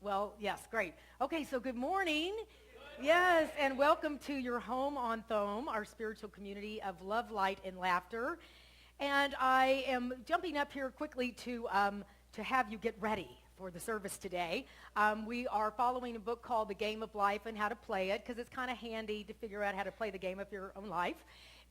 Well, yes, great. Okay, so good morning. Yes, and welcome to your home on Thome, our spiritual community of love, light, and laughter. And I am jumping up here quickly to have you get ready for the service today. We are following a book called The Game of Life and How to Play It, because it's kind of handy to figure out how to play the game of your own life.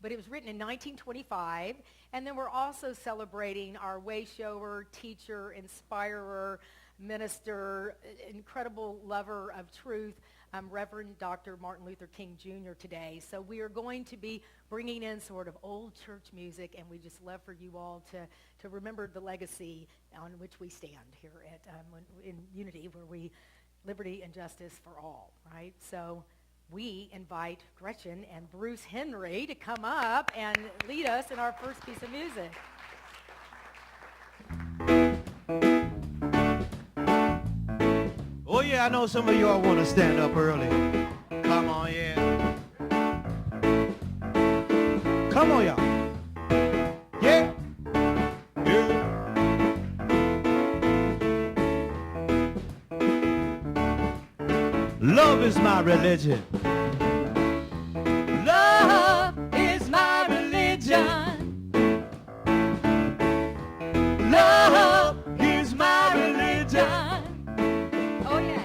But it was written in 1925, and then we're also celebrating our way shower, teacher, inspirer, minister, incredible lover of truth, Reverend Dr. Martin Luther King Jr. today. So we are going to be bringing in sort of old church music, and we just love for you all to remember the legacy on which we stand here at in Unity, where we liberty and justice for all, right? So we invite Gretchen and Bruce Henry to come up and lead us in our first piece of music. Oh yeah, I know some of y'all want to stand up early. Come on, yeah. Come on, y'all. Yeah. Yeah. Love is my religion. Love is my religion. Love is my religion. Oh yeah.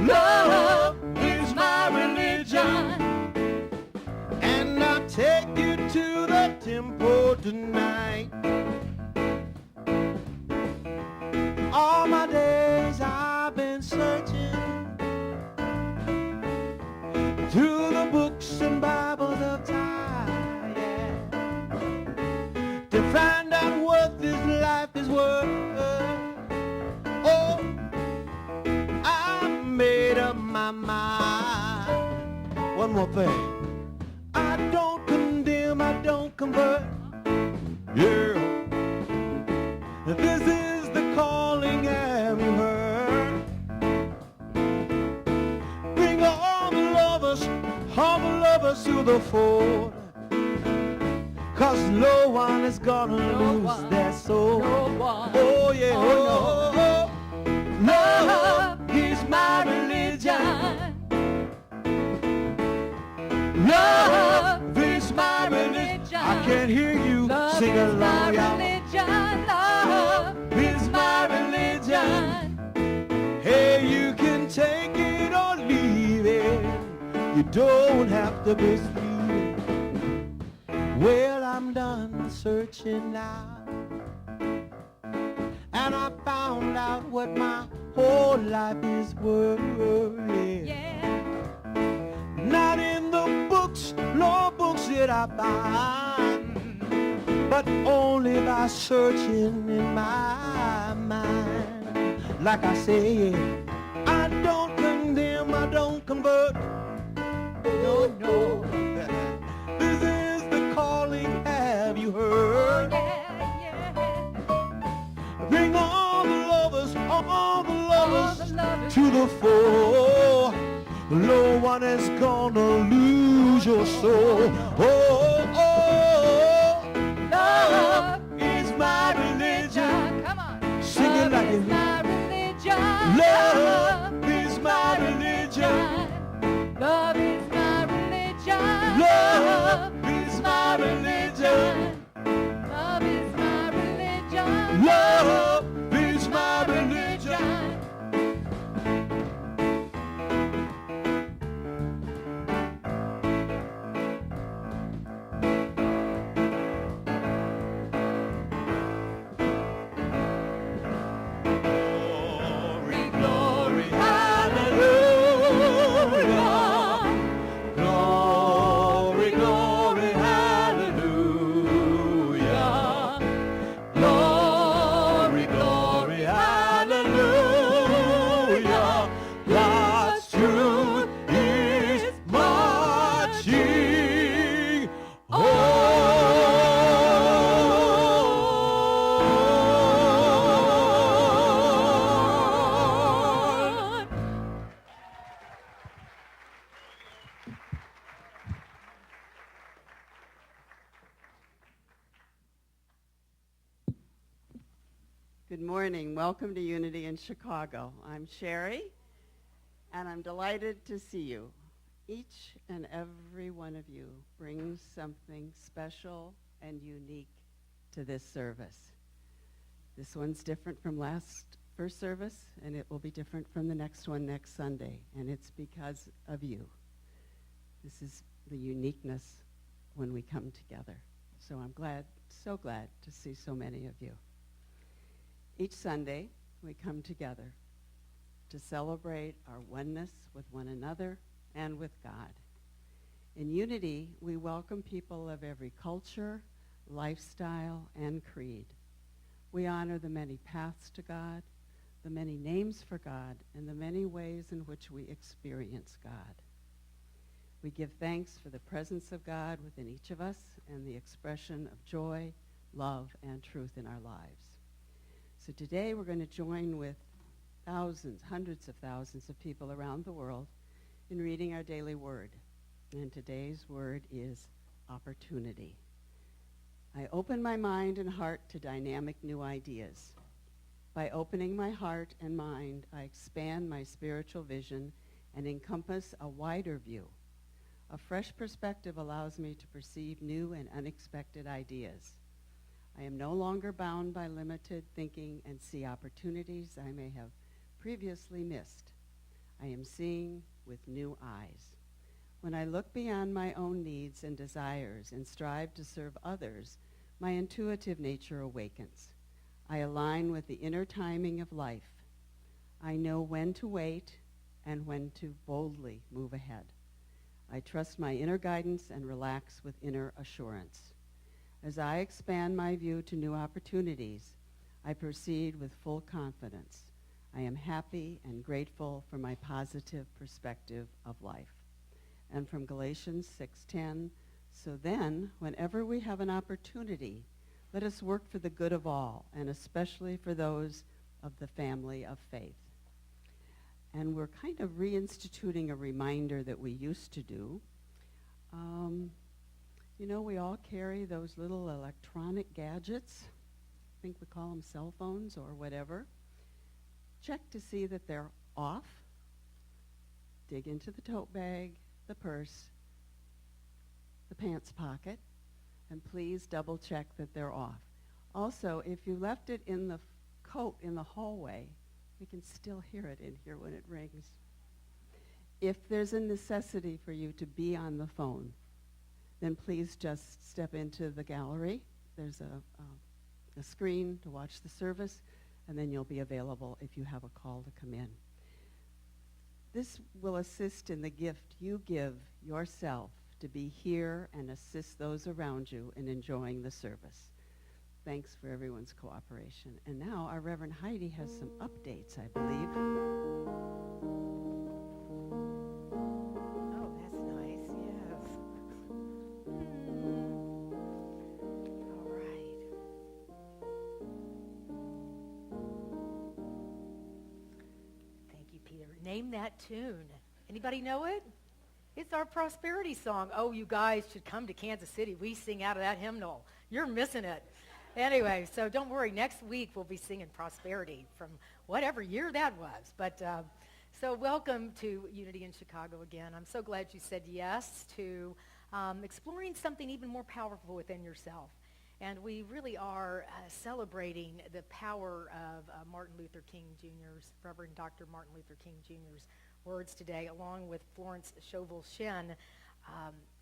Love is my religion. And I'll take you to the temple tonight. All my days I've been searching through the books and Bibles of time, yeah, to find out what this life is worth. Oh, I made up my mind. One more thing. I don't condemn, I don't convert. Yeah. This is the calling, have you heard? Bring all the lovers to the fore. 'Cause no one is gonna lose their soul. No one. Oh yeah, Oh, oh. Love is my religion. Love is my religion. I can't hear you sing along, y'all. Love is my religion. Hey, you can take it or leave it. You don't have to be sleeping. Well, I'm done searching now, and I found out what my whole life is worth. Yeah. Not in the books, law books that I find, but only by searching in my mind. Like I say, I don't condemn, I don't convert. No, no. This is the calling, have you heard? Bring all the lovers to the fore. No one is gonna lose your soul. Oh, oh, love is my religion. Come on. Sing it like it is. Love is my religion. Love is my religion. Love is my religion. Love is my religion. Love is my religion. Good morning. Welcome to Unity in Chicago. I'm Sherry, and I'm delighted to see you. Each and every one of you brings something special and unique to this service. This one's different from first service, and it will be different from the next one next Sunday, and it's because of you. This is the uniqueness when we come together. So I'm so glad to see so many of you. Each Sunday, we come together to celebrate our oneness with one another and with God. In Unity, we welcome people of every culture, lifestyle, and creed. We honor the many paths to God, the many names for God, and the many ways in which we experience God. We give thanks for the presence of God within each of us and the expression of joy, love, and truth in our lives. So today we're going to join with thousands, hundreds of thousands of people around the world in reading our daily word. And today's word is opportunity. I open my mind and heart to dynamic new ideas. By opening my heart and mind, I expand my spiritual vision and encompass a wider view. A fresh perspective allows me to perceive new and unexpected ideas. I am no longer bound by limited thinking and see opportunities I may have previously missed. I am seeing with new eyes. When I look beyond my own needs and desires and strive to serve others, my intuitive nature awakens. I align with the inner timing of life. I know when to wait and when to boldly move ahead. I trust my inner guidance and relax with inner assurance. As I expand my view to new opportunities, I proceed with full confidence. I am happy and grateful for my positive perspective of life. And from Galatians 6:10, so then, whenever we have an opportunity, let us work for the good of all, and especially for those of the family of faith. And we're kind of reinstituting a reminder that we used to do. We all carry those little electronic gadgets. I think we call them cell phones or whatever. Check to see that they're off. Dig into the tote bag, the purse, the pants pocket, and please double check that they're off. Also, if you left it in the coat in the hallway, we can still hear it in here when it rings. If there's a necessity for you to be on the phone, then please just step into the gallery. There's a screen to watch the service, and then you'll be available if you have a call to come in. This will assist in the gift you give yourself to be here and assist those around you in enjoying the service. Thanks for everyone's cooperation. And now our Reverend Heidi has some updates, I believe. Oh, that's nice, yes. All right. Thank you, Peter. Name that tune. Anybody know it? It's our prosperity song. Oh, you guys should come to Kansas City. We sing out of that hymnal. You're missing it. Anyway, so don't worry. Next week we'll be singing prosperity from whatever year that was. But so welcome to Unity in Chicago again. I'm so glad you said yes to exploring something even more powerful within yourself. And we really are celebrating the power of Martin Luther King Jr.'s, Reverend Dr. Martin Luther King Jr.'s words today, along with Florence Scovel Shinn,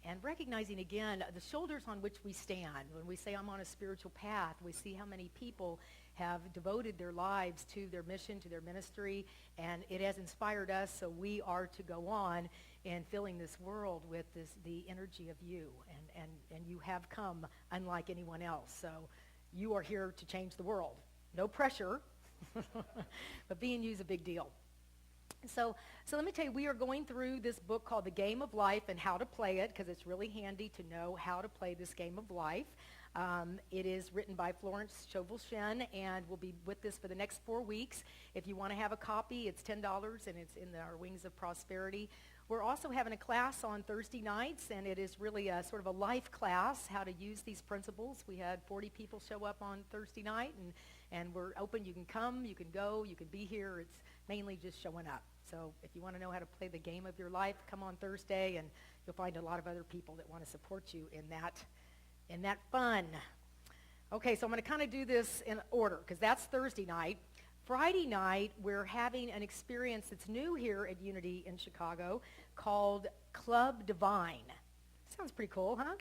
and recognizing again the shoulders on which we stand. When we say I'm on a spiritual path, we see how many people have devoted their lives to their mission, to their ministry, and it has inspired us, so we are to go on in filling this world with the energy of you, and you have come unlike anyone else. So you are here to change the world. No pressure, but being you is a big deal. So let me tell you, we are going through this book called The Game of Life and how to play it, because it's really handy to know how to play this game of life. It is written by Florence Scovel Shinn, and we'll be with this for the next 4 weeks. If you want to have a copy, it's $10, and it's in our Wings of Prosperity. We're also having a class on Thursday nights, and it is really a sort of a life class, how to use these principles. We had 40 people show up on Thursday night, and we're open. You can come, you can go, you can be here. It's mainly just showing up. So if you want to know how to play the game of your life, come on Thursday, and you'll find a lot of other people that want to support you in that fun. Okay, so I'm going to kind of do this in order, because that's Thursday night. Friday night, we're having an experience that's new here at Unity in Chicago called Club Divine. Sounds pretty cool, huh?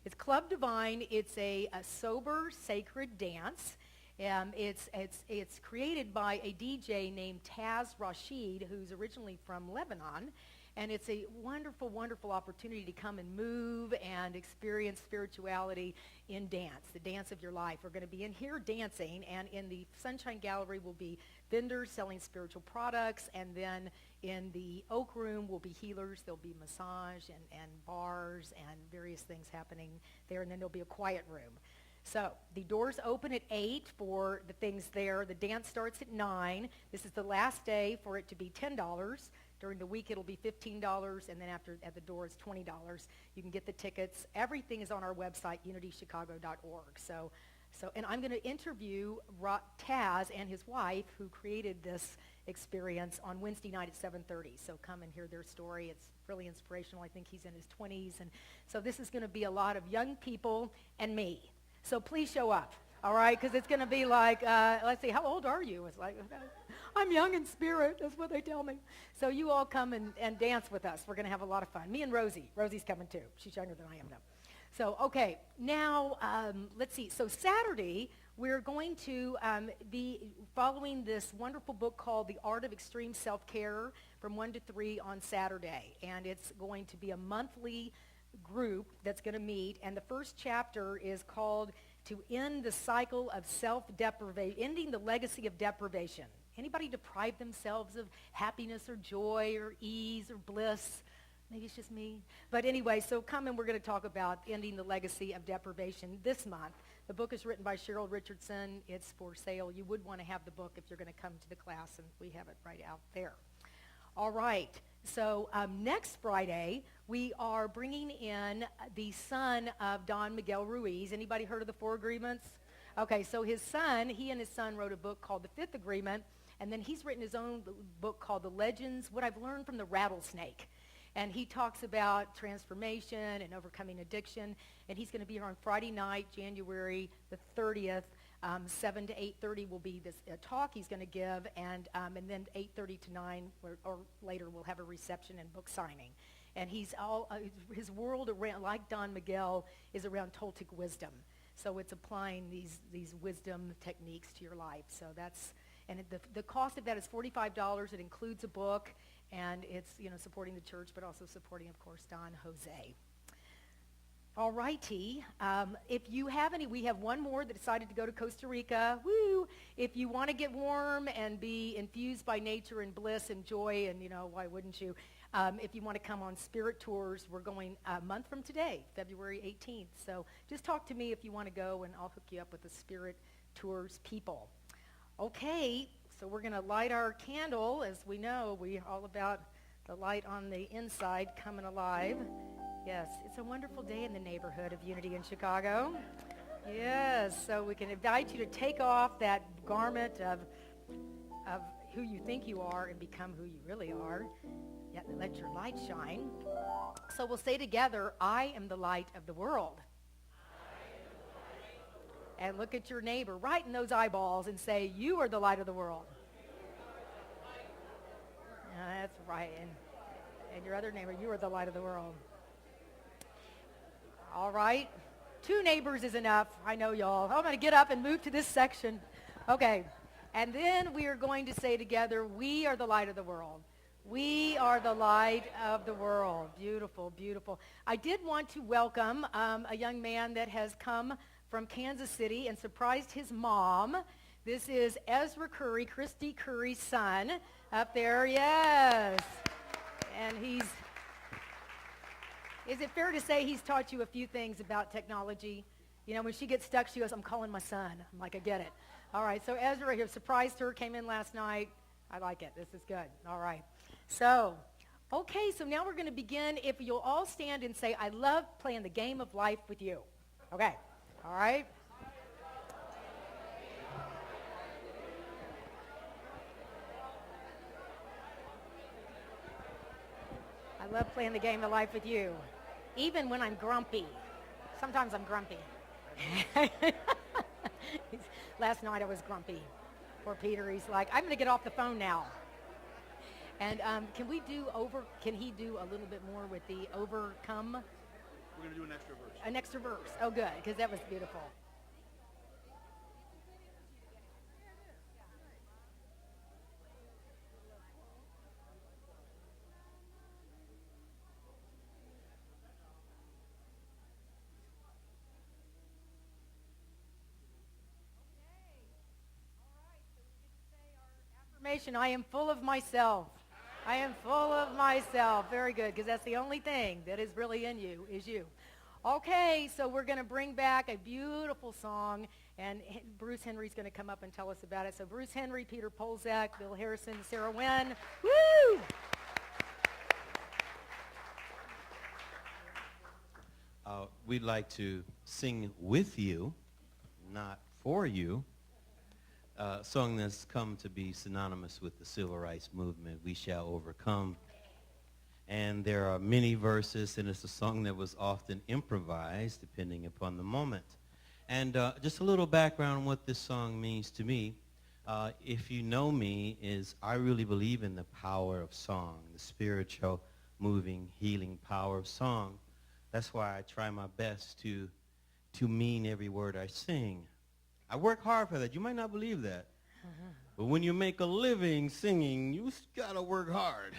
It's Club Divine. It's a sober, sacred dance. It's created by a DJ named Taz Rashid, who's originally from Lebanon. And it's a wonderful, wonderful opportunity to come and move and experience spirituality in dance, the dance of your life. We're going to be in here dancing, and in the Sunshine Gallery will be vendors selling spiritual products, and then in the Oak Room will be healers. There'll be massage and bars and various things happening there, and then there'll be a quiet room. So the doors open at 8 for the things there. The dance starts at 9. This is the last day for it to be $10. During the week, it'll be $15, and then at the door, it's $20. You can get the tickets. Everything is on our website, unitychicago.org. And I'm going to interview Taz and his wife, who created this experience, on Wednesday night at 7:30. So come and hear their story. It's really inspirational. I think he's in his 20s. And so this is going to be a lot of young people and me. So please show up, all right? Because it's going to be like, let's see, how old are you? It's like, I'm young in spirit. That's what they tell me. So you all come and dance with us. We're going to have a lot of fun. Me and Rosie. Rosie's coming too. She's younger than I am now. So, okay, now let's see. So Saturday, we're going to be following this wonderful book called The Art of Extreme Self-Care from 1 to 3 on Saturday. And it's going to be a monthly group that's going to meet. And the first chapter is called To End the Cycle of Self-Deprivation, Ending the Legacy of Deprivation. Anybody deprive themselves of happiness or joy or ease or bliss? Maybe it's just me. But anyway, so come and we're going to talk about ending the legacy of deprivation this month. The book is written by Cheryl Richardson. It's for sale. You would want to have the book if you're going to come to the class, and we have it right out there. All right. So next Friday, we are bringing in the son of Don Miguel Ruiz. Anybody heard of the 4 Agreements? Okay, so he and his son wrote a book called The 5th Agreement, and then he's written his own book called The Legends, What I've Learned from the Rattlesnake. And he talks about transformation and overcoming addiction, and he's going to be here on Friday night, January the 30th. 7 to 8:30 will be this talk he's going to give, and then 8:30 to 9 or later we'll have a reception and book signing. And he's his world around, like Don Miguel, is around Toltec wisdom. So it's applying these wisdom techniques to your life. So the cost of that is $45. It includes a book, and it's supporting the church, but also supporting, of course, Don Jose. All righty. If you have any, we have one more that decided to go to Costa Rica. Woo! If you want to get warm and be infused by nature and bliss and joy, and why wouldn't you? If you want to come on Spirit Tours, we're going a month from today, February 18th. So just talk to me if you want to go, and I'll hook you up with the Spirit Tours people. Okay, so we're going to light our candle. As we know, we're all about the light on the inside coming alive. Yes, it's a wonderful day in the neighborhood of Unity in Chicago. Yes, so we can invite you to take off that garment of who you think you are and become who you really are. Yet let your light shine. So we'll say together, I am the light of the world. And look at your neighbor right in those eyeballs and say, you are the light of the world. That's right. And your other neighbor, you are the light of the world. All right. 2 neighbors is enough. I know y'all. I'm going to get up and move to this section. Okay. And then we are going to say together, we are the light of the world. We are the light of the world. Beautiful, beautiful. I did want to welcome a young man that has come from Kansas City and surprised his mom. This is Ezra Curry, Christy Curry's son, up there. Yes. And is it fair to say he's taught you a few things about technology? When she gets stuck, she goes, I'm calling my son. I'm like, I get it. All right, so Ezra here surprised her, came in last night. I like it. This is good. All right. So Okay, so now we're going to begin. If you'll all stand and say, I love playing the game of life with you. Okay, all right? I love playing the game of life with you, even when I'm grumpy. Sometimes I'm grumpy. Last night I was grumpy. Poor Peter, he's like, I'm going to get off the phone now. And can he do a little bit more with the overcome? We're going to do an extra verse. An extra verse. Oh, good, because that was beautiful. I am full of myself. I am full of myself. Very good, because that's the only thing that is really in you, is you. Okay, so we're going to bring back a beautiful song, and Bruce Henry's going to come up and tell us about it. So Bruce Henry, Peter Polzak, Bill Harrison, Sarah Wynn. Woo! We'd like to sing with you, not for you. A song that's come to be synonymous with the civil rights movement, We Shall Overcome. And there are many verses, and it's a song that was often improvised depending upon the moment. And just a little background on what this song means to me. If you know me, is I really believe in the power of song, the spiritual, moving, healing power of song. That's why I try my best to mean every word I sing. I work hard for that. You might not believe that. But when you make a living singing, you got to work hard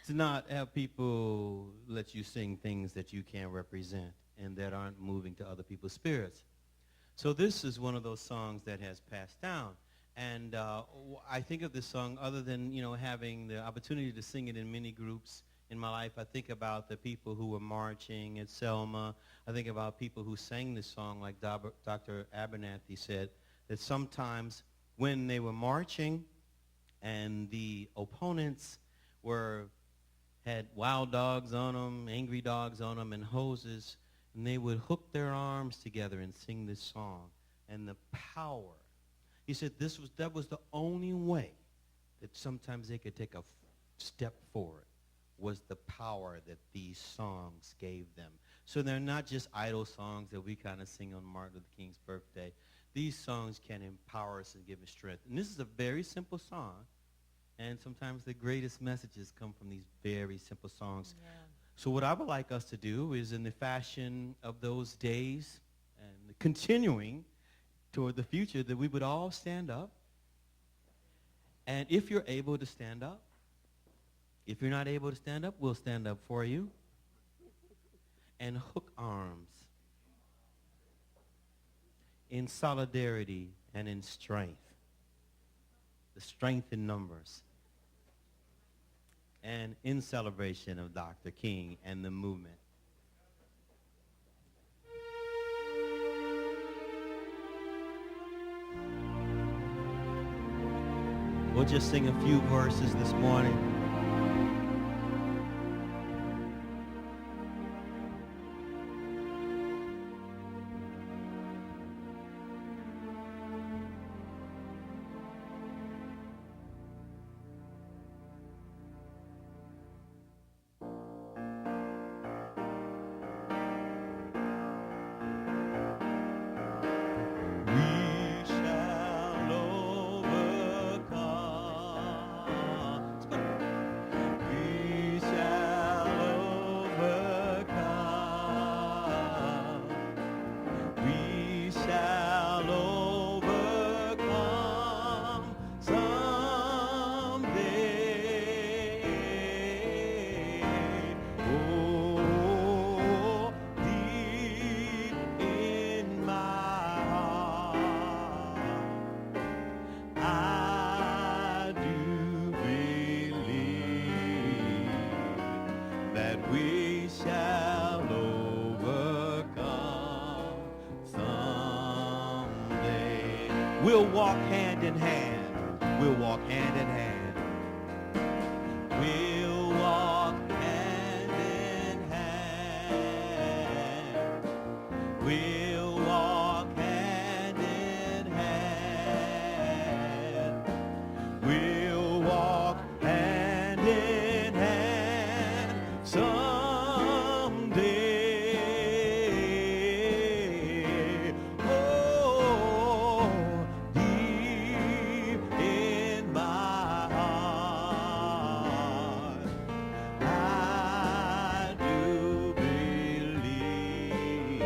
to not have people let you sing things that you can't represent and that aren't moving to other people's spirits. So this is one of those songs that has passed down. And I think of this song, other than, having the opportunity to sing it in many groups in my life, I think about the people who were marching at Selma. I think about people who sang this song, like Dr. Abernathy said, that sometimes when they were marching and the opponents had wild dogs on them, angry dogs on them, and hoses, and they would hook their arms together and sing this song. And the power. He said that was the only way that sometimes they could take a step forward, was the power that these songs gave them. So they're not just idle songs that we kind of sing on Martin Luther King's birthday. These songs can empower us and give us strength. And this is a very simple song, and sometimes the greatest messages come from these very simple songs. Yeah. So what I would like us to do is, in the fashion of those days and continuing toward the future, that we would all stand up. And if you're able to stand up, if you're not able to stand up, we'll stand up for you. And hook arms in solidarity and in strength. The strength in numbers. And in celebration of Dr. King and the movement. We'll just sing a few verses this morning. We'll walk hand in hand. We'll walk hand in hand. We'll we'll walk hand in hand. We'll walk hand in hand someday. Oh, deep in my heart, I do believe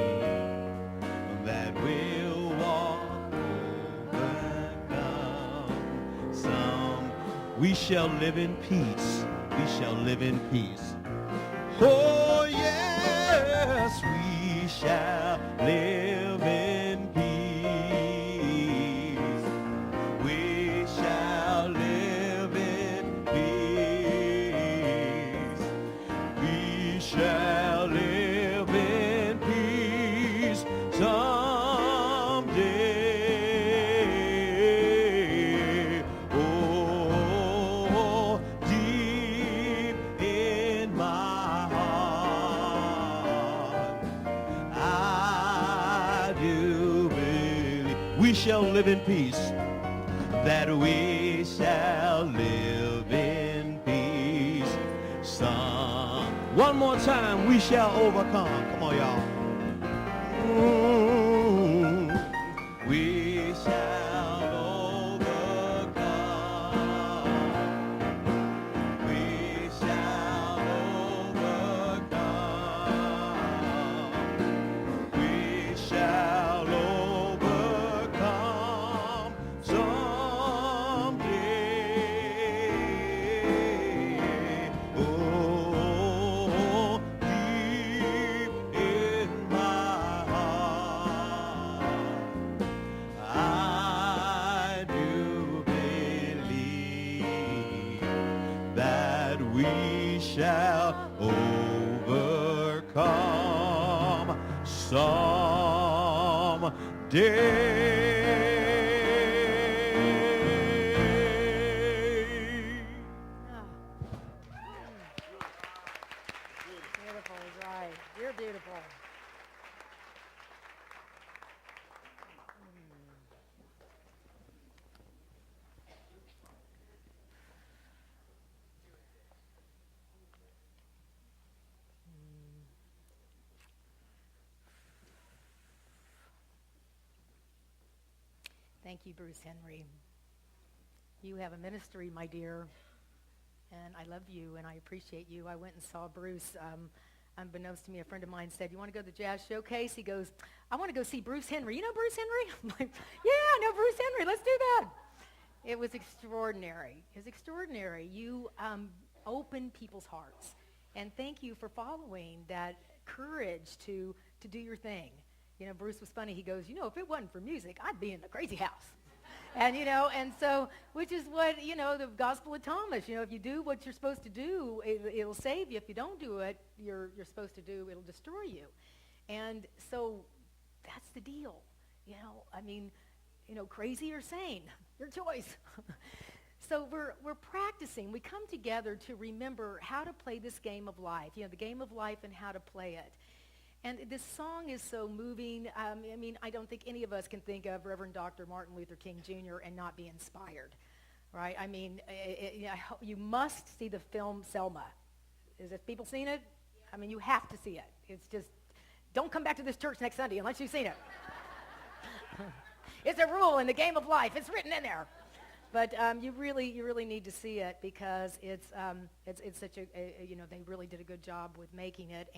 that we'll walk, overcome some. We shall live in peace. We shall live in peace. Oh, yes, we shall live in peace. We shall live in peace. We shall live in peace someday. Oh, deep in my heart, I do believe we shall live in peace. That we shall live in peace. One more time, we shall overcome. Come on, y'all. We shall overcome. We shall overcome. We shall overcome someday. Oh, deep in my heart, I do believe that we shall overcome someday. Beautiful, right. You're beautiful. Thank you, Bruce Henry. You have a ministry, my dear, and I love you and I appreciate you. I went and saw Bruce. Unbeknownst to me, a friend of mine said, "You want to go to the Jazz Showcase?" He goes, "I want to go see Bruce Henry." You know Bruce Henry? I'm like, "Yeah, I know Bruce Henry. Let's do that." It was extraordinary. It was extraordinary. You opened people's hearts. And thank you for following that courage to do your thing. You know, Bruce was funny. He goes, "If it wasn't for music, I'd be in the crazy house." And so, which is what, the Gospel of Thomas, if you do what you're supposed to do, it'll save you. If you don't do it, you're supposed to do, it'll destroy you. And so that's the deal. Crazy or sane, your choice. So we're practicing. We come together to remember how to play this game of life, the game of life and how to play it. And this song is so moving. I don't think any of us can think of Reverend Dr. Martin Luther King Jr. and not be inspired, right? You must see the film Selma. Have people seen it? You have to see it. It's just, don't come back to this church next Sunday unless you've seen it. It's a rule in the game of life. It's written in there. But you really need to see it because it's such they really did a good job with making it,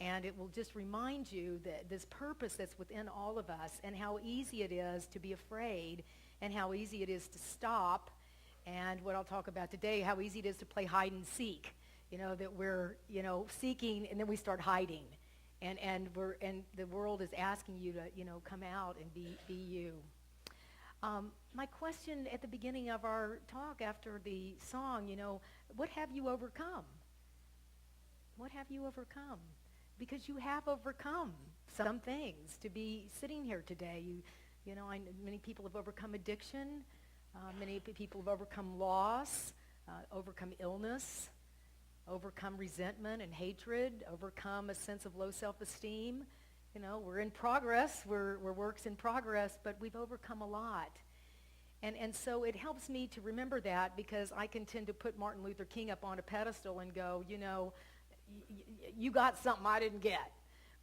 and it will just remind you that this purpose that's within all of us and how easy it is to be afraid and how easy it is to stop, and what I'll talk about today, how easy it is to play hide and seek, that we're, seeking and then we start hiding. And the world is asking you to, come out and be you. My question at the beginning of our talk after the song, what have you overcome? What have you overcome? Because you have overcome some things to be sitting here today. Many people have overcome addiction. Many people have overcome loss, overcome illness, overcome resentment and hatred, overcome a sense of low self-esteem. We're in progress. We're works in progress, but we've overcome a lot. And so it helps me to remember that, because I can tend to put Martin Luther King up on a pedestal and go, you got something I didn't get.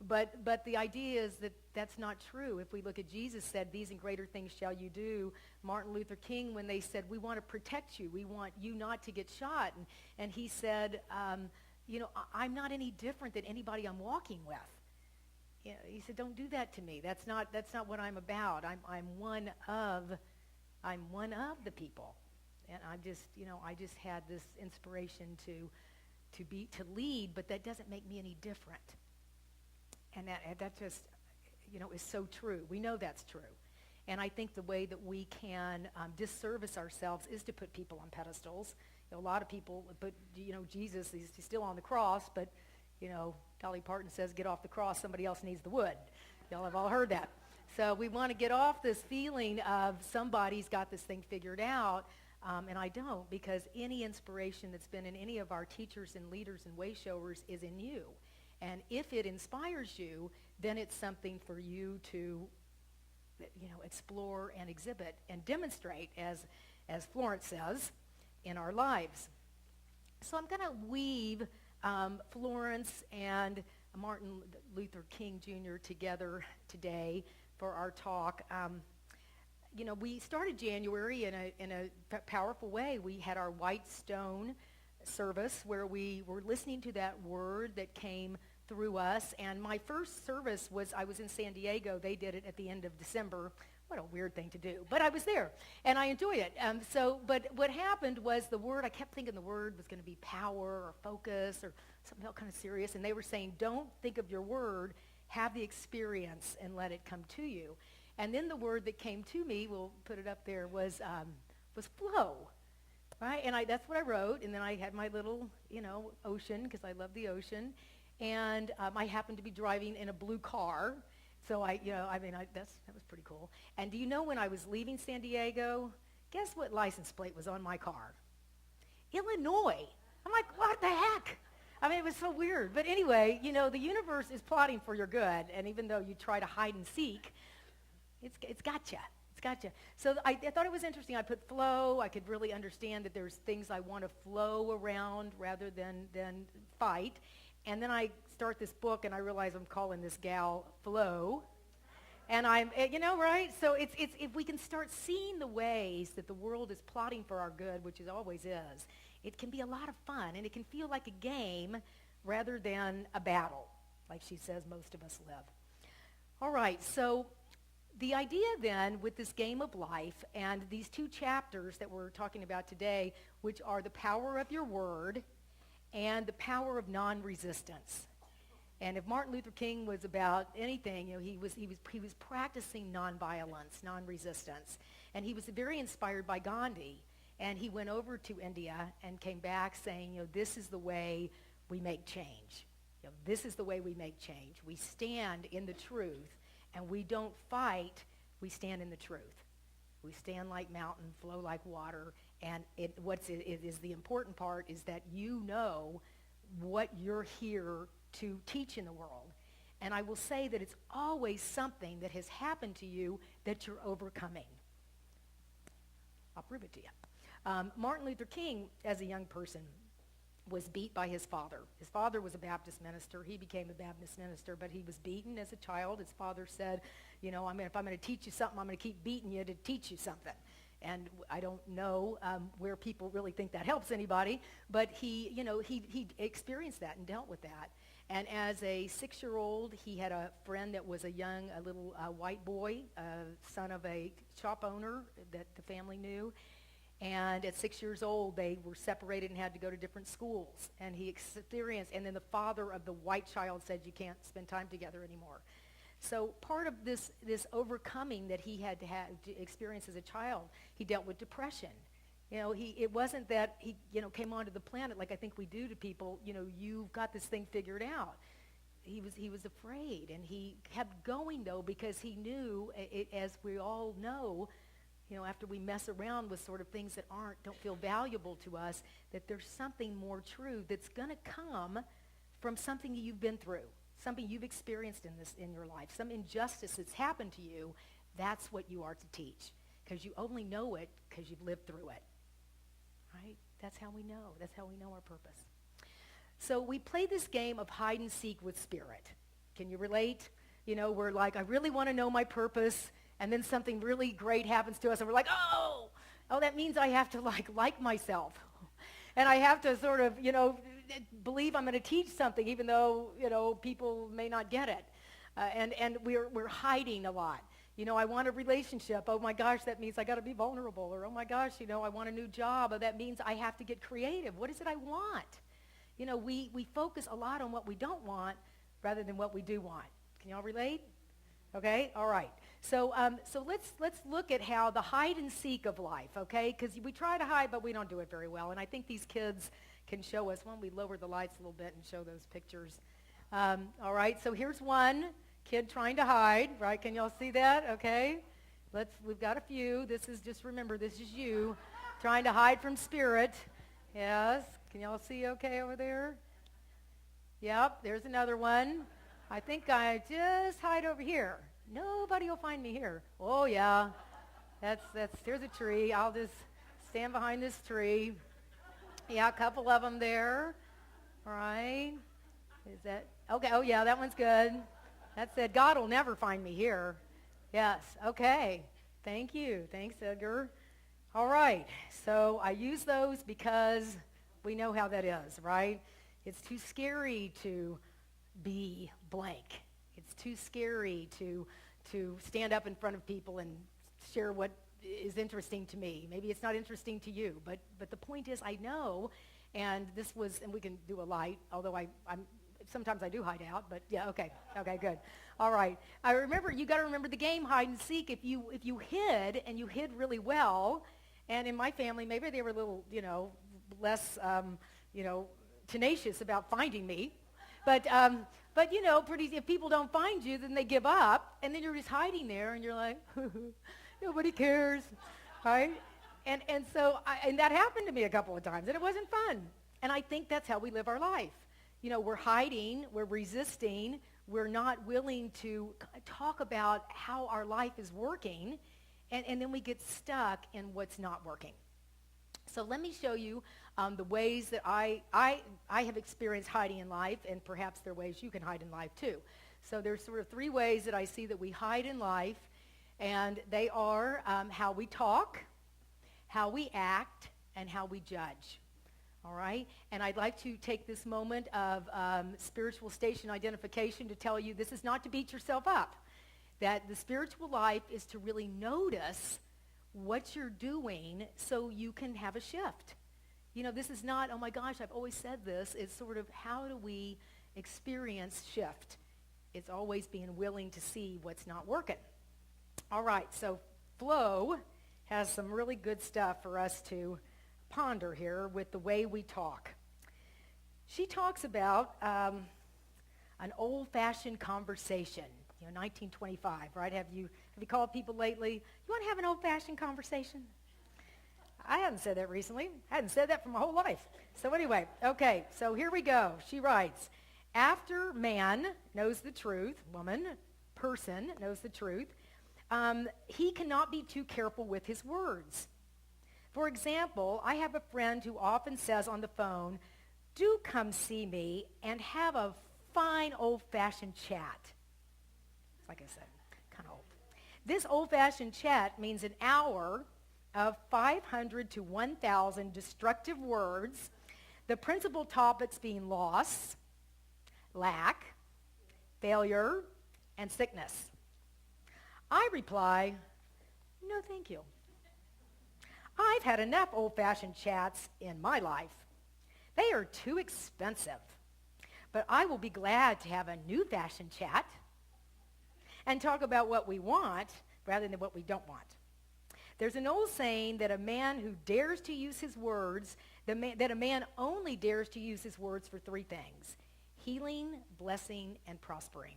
But the idea is that that's not true. If we look at Jesus said, these and greater things shall you do. Martin Luther King, when they said, we want to protect you, we want you not to get shot. And he said, I'm not any different than anybody I'm walking with. He said, don't do that to me. That's not what I'm about. I'm one of the people. And I just had this inspiration to lead, but that doesn't make me any different. And that just, is so true. We know that's true. And I think the way that we can disservice ourselves is to put people on pedestals. A lot of people put, Jesus, he's still on the cross, but, Dolly Parton says, get off the cross, somebody else needs the wood. Y'all have all heard that. So we want to get off this feeling of somebody's got this thing figured out, and I don't, because any inspiration that's been in any of our teachers and leaders and way showers is in you. And if it inspires you, then it's something for you to, explore and exhibit and demonstrate, as Florence says, in our lives. So I'm going to weave Florence and Martin Luther King Jr. together today for our talk. We started January in a powerful way. We had our White Stone service where we were listening to that word that came through us. And my first service I was in San Diego. They did it at the end of December. What a weird thing to do. But I was there, and I enjoy it. But what happened was I kept thinking the word was going to be power or focus or something else kind of serious. And they were saying, don't think of your word, have the experience and let it come to you. And then the word that came to me, we'll put it up there, was flow. Right? And that's what I wrote. And then I had my little, ocean, because I love the ocean. And I happened to be driving in a blue car. So that was pretty cool. And do you know, when I was leaving San Diego, guess what license plate was on my car? Illinois. I'm like, what the heck? It was so weird. But anyway, the universe is plotting for your good. And even though you try to hide and seek, it's got you. It's got you. So I thought it was interesting. I put flow. I could really understand that there's things I want to flow around rather than fight. And then I start this book, and I realize I'm calling this gal Flo. And I'm, right? So it's if we can start seeing the ways that the world is plotting for our good, which it always is, it can be a lot of fun, and it can feel like a game rather than a battle, like she says most of us live. All right, so the idea then with this game of life and these two chapters that we're talking about today, which are the power of your word and the power of non-resistance. And if Martin Luther King was about anything, he was practicing nonviolence, non-resistance. And he was very inspired by Gandhi. And he went over to India and came back saying, this is the way we make change. This is the way we make change. We stand in the truth, and we don't fight. We stand in the truth. We stand like mountain, flow like water. And it is the important part is that you know what you're here to teach in the world. And I will say that it's always something that has happened to you that you're overcoming. I'll prove it to you. Martin Luther King, as a young person, was beat by his father. His father was a Baptist minister. He became a Baptist minister, but he was beaten as a child. His father said, if I'm going to teach you something, I'm going to keep beating you to teach you something. And I don't know where people really think that helps anybody, but he experienced that and dealt with that. And as a 6-year-old, he had a friend that was a little white boy, son of a shop owner that the family knew. And at 6 years old, they were separated and had to go to different schools. And he experienced, and then the father of the white child said, you can't spend time together anymore. So part of this overcoming that he had to experience as a child, he dealt with depression. It wasn't that he, came onto the planet like I think we do to people, you've got this thing figured out. He was afraid, and he kept going, though, because he knew, as we all know, after we mess around with sort of things that don't feel valuable to us, that there's something more true that's going to come from something you've been through. something you've experienced in your life, some injustice that's happened to you, that's what you are to teach, because you only know it because you've lived through it, right? That's how we know. That's how we know our purpose. So we play this game of hide and seek with Spirit. Can you relate? You know, we're like, I really want to know my purpose, and then something really great happens to us, and we're like, oh, that means I have to like myself. And I have to sort of, believe I'm going to teach something, even though, people may not get it. And we're hiding a lot. I want a relationship. Oh my gosh, that means I got to be vulnerable. Or oh my gosh, I want a new job. Or that means I have to get creative. What is it I want? We focus a lot on what we don't want rather than what we do want. Can y'all relate? Okay, all right. So let's look at how the hide and seek of life, okay? Because we try to hide, but we don't do it very well. And I think these kids can show us. Why don't we lower the lights a little bit and show those pictures? All right, so here's one kid trying to hide, right? Can y'all see that? Okay. We've got a few. Remember, this is you trying to hide from Spirit. Yes. Can y'all see okay over there? Yep, there's another one. I think I just hide over here. Nobody will find me here. Oh, yeah. Here's a tree. I'll just stand behind this tree. Yeah, a couple of them there. All right. Is that, okay, oh, yeah, that one's good. That said, God will never find me here. Yes, okay. Thank you. Thanks, Edgar. All right. So I use those because we know how that is, right? It's too scary to be blank. It's too scary to stand up in front of people and share what is interesting to me. Maybe it's not interesting to you, but the point is I know, and we can do a light, although I'm sometimes I do hide out, but yeah, okay, good. All right. You got to remember the game hide and seek. If you hid, and you hid really well, and in my family, maybe they were a little, less, tenacious about finding me, but if people don't find you, then they give up, and then you're just hiding there, and you're like, nobody cares, right? And that happened to me a couple of times, and it wasn't fun. And I think that's how we live our life. We're hiding, we're resisting, we're not willing to talk about how our life is working, and then we get stuck in what's not working. So let me show you the ways that I have experienced hiding in life, and perhaps there are ways you can hide in life too. So there's sort of three ways that I see that we hide in life, and they are how we talk, how we act, and how we judge. All right? And I'd like to take this moment of spiritual station identification to tell you this is not to beat yourself up, that the spiritual life is to really notice what you're doing so you can have a shift. This is not, oh my gosh, I've always said this. It's sort of how do we experience shift? It's always being willing to see what's not working. All right, so Flo has some really good stuff for us to ponder here with the way we talk. She talks about an old-fashioned conversation, 1925, right? Have you called people lately? You want to have an old-fashioned conversation? I hadn't said that recently. I hadn't said that for my whole life. So anyway, okay, so here we go. She writes, after man knows the truth, person knows the truth, he cannot be too careful with his words. For example, I have a friend who often says on the phone, do come see me and have a fine old-fashioned chat. Like I said, kind of old. This old-fashioned chat means an hour of 500 to 1,000 destructive words, the principal topics being loss, lack, failure, and sickness. I reply, no thank you. I've had enough old-fashioned chats in my life. They are too expensive. But I will be glad to have a new-fashioned chat and talk about what we want rather than what we don't want. There's an old saying that a man who dares to use his words, that a man only dares to use his words for three things: healing, blessing, and prospering.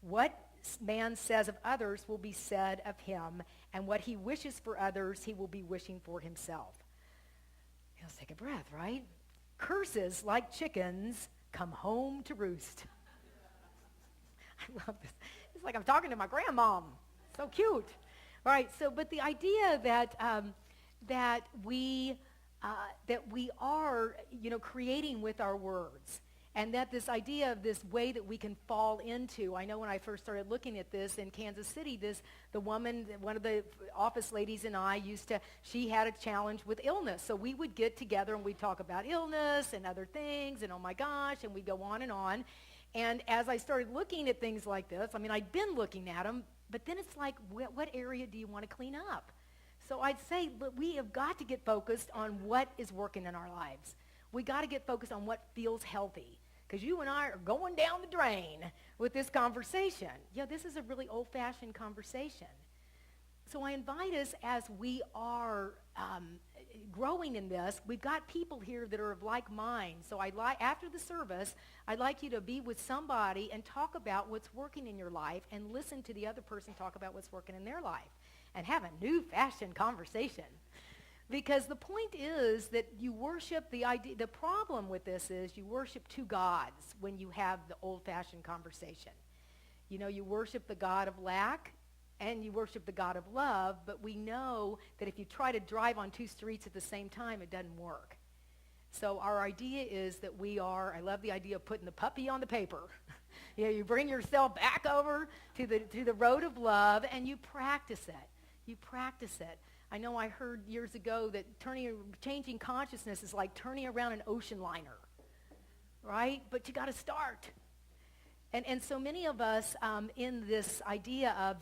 What man says of others will be said of him, and what he wishes for others, he will be wishing for himself. Let's take a breath, right? Curses, like chickens, come home to roost. I love this. It's like I'm talking to my grandmom. So cute. All right, so, but the idea that we are, creating with our words, and that this idea of this way that we can fall into. I know when I first started looking at this in Kansas City, the woman, one of the office ladies and I she had a challenge with illness. So we would get together and we'd talk about illness and other things, and oh my gosh, and we'd go on and on. And as I started looking at things like this, I'd been looking at them, but then it's like, what area do you want to clean up? So I'd say, look, we have got to get focused on what is working in our lives. We got to get focused on what feels healthy, because you and I are going down the drain with this conversation. Yeah, this is a really old-fashioned conversation. So I invite us, as we are growing in this, we've got people here that are of like mind. So after the service, I'd like you to be with somebody and talk about what's working in your life, and listen to the other person talk about what's working in their life, and have a new-fashioned conversation. Because the point is that you worship the idea. The problem with this is you worship two gods when you have the old-fashioned conversation. You worship the God of lack, and you worship the God of love, but we know that if you try to drive on two streets at the same time, it doesn't work. So our idea is that I love the idea of putting the puppy on the paper. You bring yourself back over to the road of love, and you practice it. You practice it. I know I heard years ago that changing consciousness is like turning around an ocean liner, right? But you got to start. And so many of us in this idea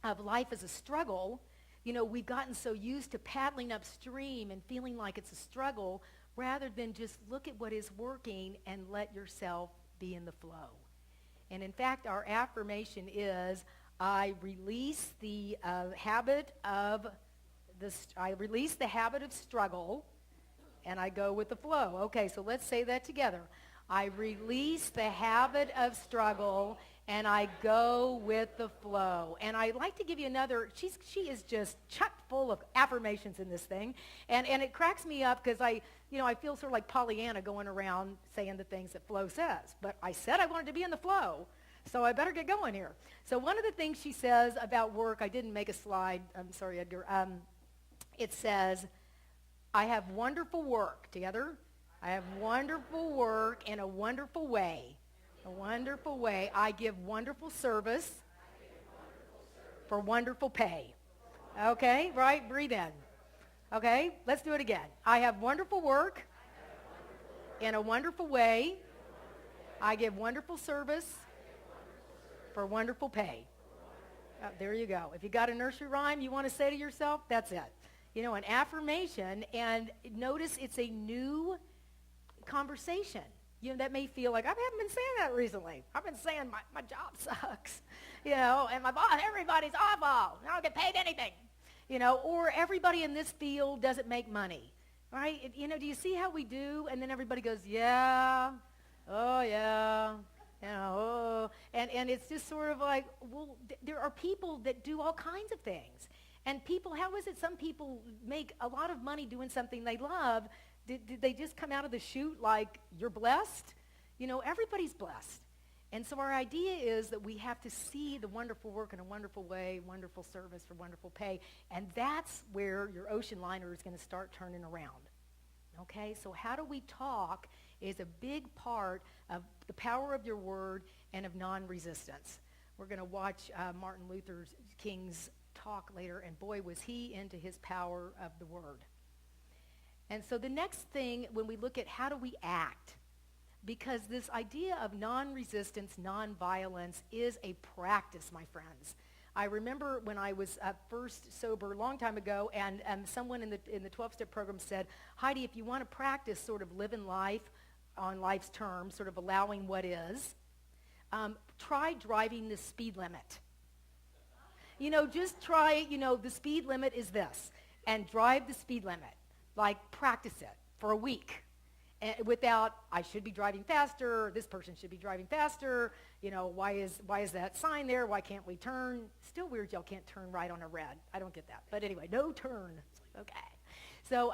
of life as a struggle, we've gotten so used to paddling upstream and feeling like it's a struggle, rather than just look at what is working and let yourself be in the flow. And in fact, our affirmation is, I release the habit of struggle, and I go with the flow. Okay, so let's say that together. I release the habit of struggle, and I go with the flow. And I'd like to give you another. She is just chock full of affirmations in this thing, and it cracks me up because I feel sort of like Pollyanna going around saying the things that Flo says. But I said I wanted to be in the flow, so I better get going here. So one of the things she says about work, I didn't make a slide. I'm sorry, Edgar. It says, I have wonderful work. Together? I have wonderful work in a wonderful way. A wonderful way. I give wonderful service for wonderful pay. Okay, right? Breathe in. Okay, let's do it again. I have wonderful work in a wonderful way. I give wonderful service for wonderful pay. There you go. If you got a nursery rhyme you want to say to yourself, that's it. An affirmation, and notice it's a new conversation. That may feel like, I haven't been saying that recently. I've been saying my job sucks, and my boss, everybody's awful. I don't get paid anything, or everybody in this field doesn't make money, right? Do you see how we do? And then everybody goes, yeah, oh yeah, oh. And it's just sort of like, well, there are people that do all kinds of things. And people, how is it some people make a lot of money doing something they love? Did they just come out of the chute like, you're blessed? Everybody's blessed. And so our idea is that we have to see the wonderful work in a wonderful way, wonderful service for wonderful pay. And that's where your ocean liner is going to start turning around. Okay, so how do we talk is a big part of the power of your word and of non-resistance. We're going to watch Martin Luther King's talk later, and boy, was he into his power of the word. And so the next thing, when we look at how do we act, because this idea of non-resistance, non-violence is a practice, my friends. I remember when I was first sober a long time ago, and someone in the 12-step program said, Heidi, if you want to practice sort of living life on life's terms, sort of allowing what is, try driving the speed limit. Just try, the speed limit is this, and drive the speed limit. Like, practice it for a week. And without, I should be driving faster, this person should be driving faster, why is that sign there, why can't we turn? Still weird y'all can't turn right on a red. I don't get that. But anyway, no turn. Okay. So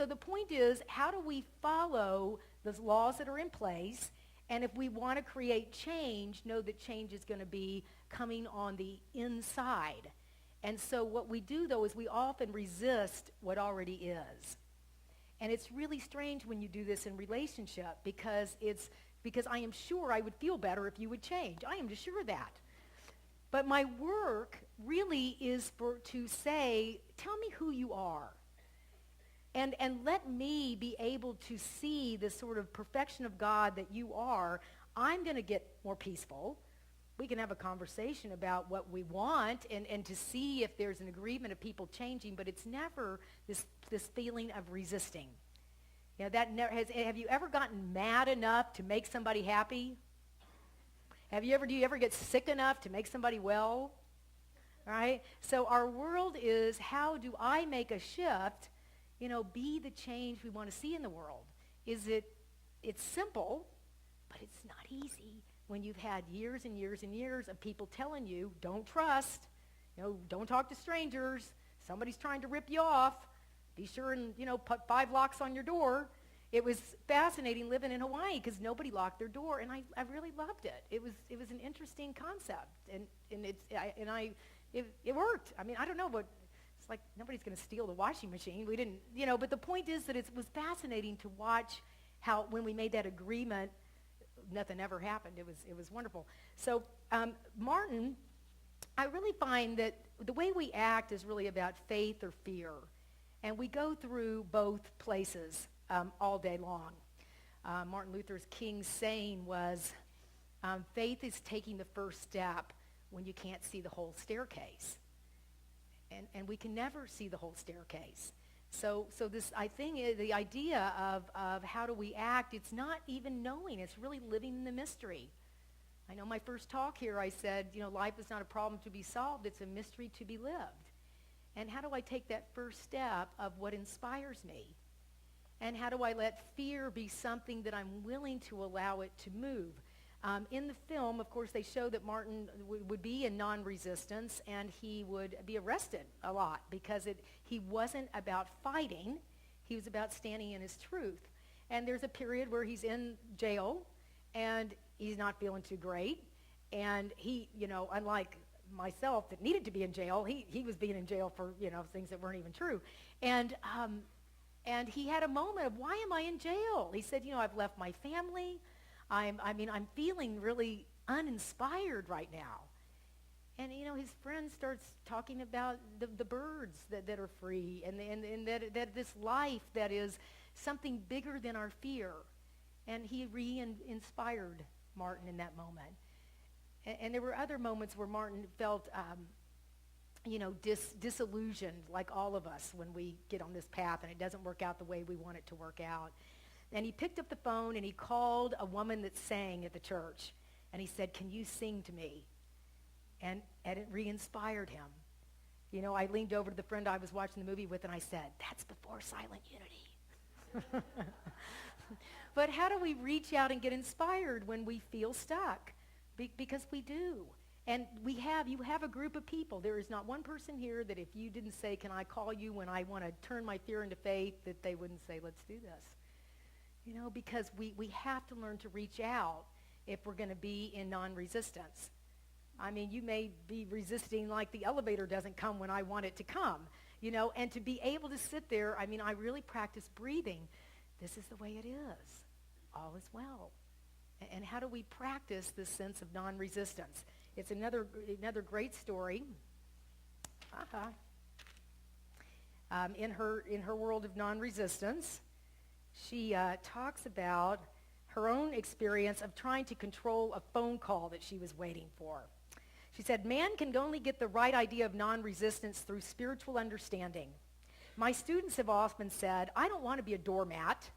the point is, how do we follow those laws that are in place And if we want to create change, know that change is going to be coming on the inside. And so what we do, though, is we often resist what already is. And it's really strange when you do this in relationship because I am sure I would feel better if you would change. I am sure of that. But my work really is to say, tell me who you are. And let me be able to see the sort of perfection of God that you are. I'm going to get more peaceful. We can have a conversation about what we want and to see if there's an agreement of people changing, but it's never this feeling of resisting. You know, have you ever gotten mad enough to make somebody happy? Do you ever get sick enough to make somebody well? Right? So our world is, how do I make a shift, be the change we want to see in the world? It's simple, but it's not easy when you've had years and years and years of people telling you, don't trust, don't talk to strangers, somebody's trying to rip you off, be sure and, put 5 locks on your door. It was fascinating living in Hawaii because nobody locked their door, and I really loved it. It was an interesting concept, and it worked. I mean, I don't know, but it's like nobody's going to steal the washing machine. We didn't, but the point is that it was fascinating to watch how when we made that agreement, nothing ever happened. It was wonderful. So Martin, I really find that the way we act is really about faith or fear, and we go through both places all day long. Martin Luther's king's saying was, faith is taking the first step when you can't see the whole staircase. And we can never see the whole staircase. So this, I think, is the idea of how do we act, it's not even knowing, it's really living in the mystery. I know my first talk here, I said, life is not a problem to be solved, it's a mystery to be lived. And how do I take that first step of what inspires me? And how do I let fear be something that I'm willing to allow it to move? In the film, of course, they show that Martin would be in non-resistance, and he would be arrested a lot because he wasn't about fighting. He was about standing in his truth. And there's a period where he's in jail, and he's not feeling too great. And he, unlike myself that needed to be in jail, he was being in jail for, things that weren't even true. And he had a moment of, why am I in jail? He said, I've left my family. I'm feeling really uninspired right now. And, his friend starts talking about the birds that are free and that this life that is something bigger than our fear. And he re-inspired Martin in that moment. And there were other moments where Martin felt, disillusioned, like all of us when we get on this path and it doesn't work out the way we want it to work out. And he picked up the phone and he called a woman that sang at the church. And he said, can you sing to me? And it re-inspired him. I leaned over to the friend I was watching the movie with and I said, that's before silent unity. But how do we reach out and get inspired when we feel stuck? Because we do. And you have a group of people. There is not one person here that if you didn't say, can I call you when I want to turn my fear into faith, that they wouldn't say, let's do this. Because we have to learn to reach out if we're going to be in non-resistance. I mean, you may be resisting like the elevator doesn't come when I want it to come, and to be able to sit there, I really practice breathing. This is the way it is. All is well. And how do we practice this sense of non-resistance? It's another great story. In her world of non-resistance, she talks about her own experience of trying to control a phone call that she was waiting for. She said, man can only get the right idea of non-resistance through spiritual understanding. My students have often said, I don't want to be a doormat.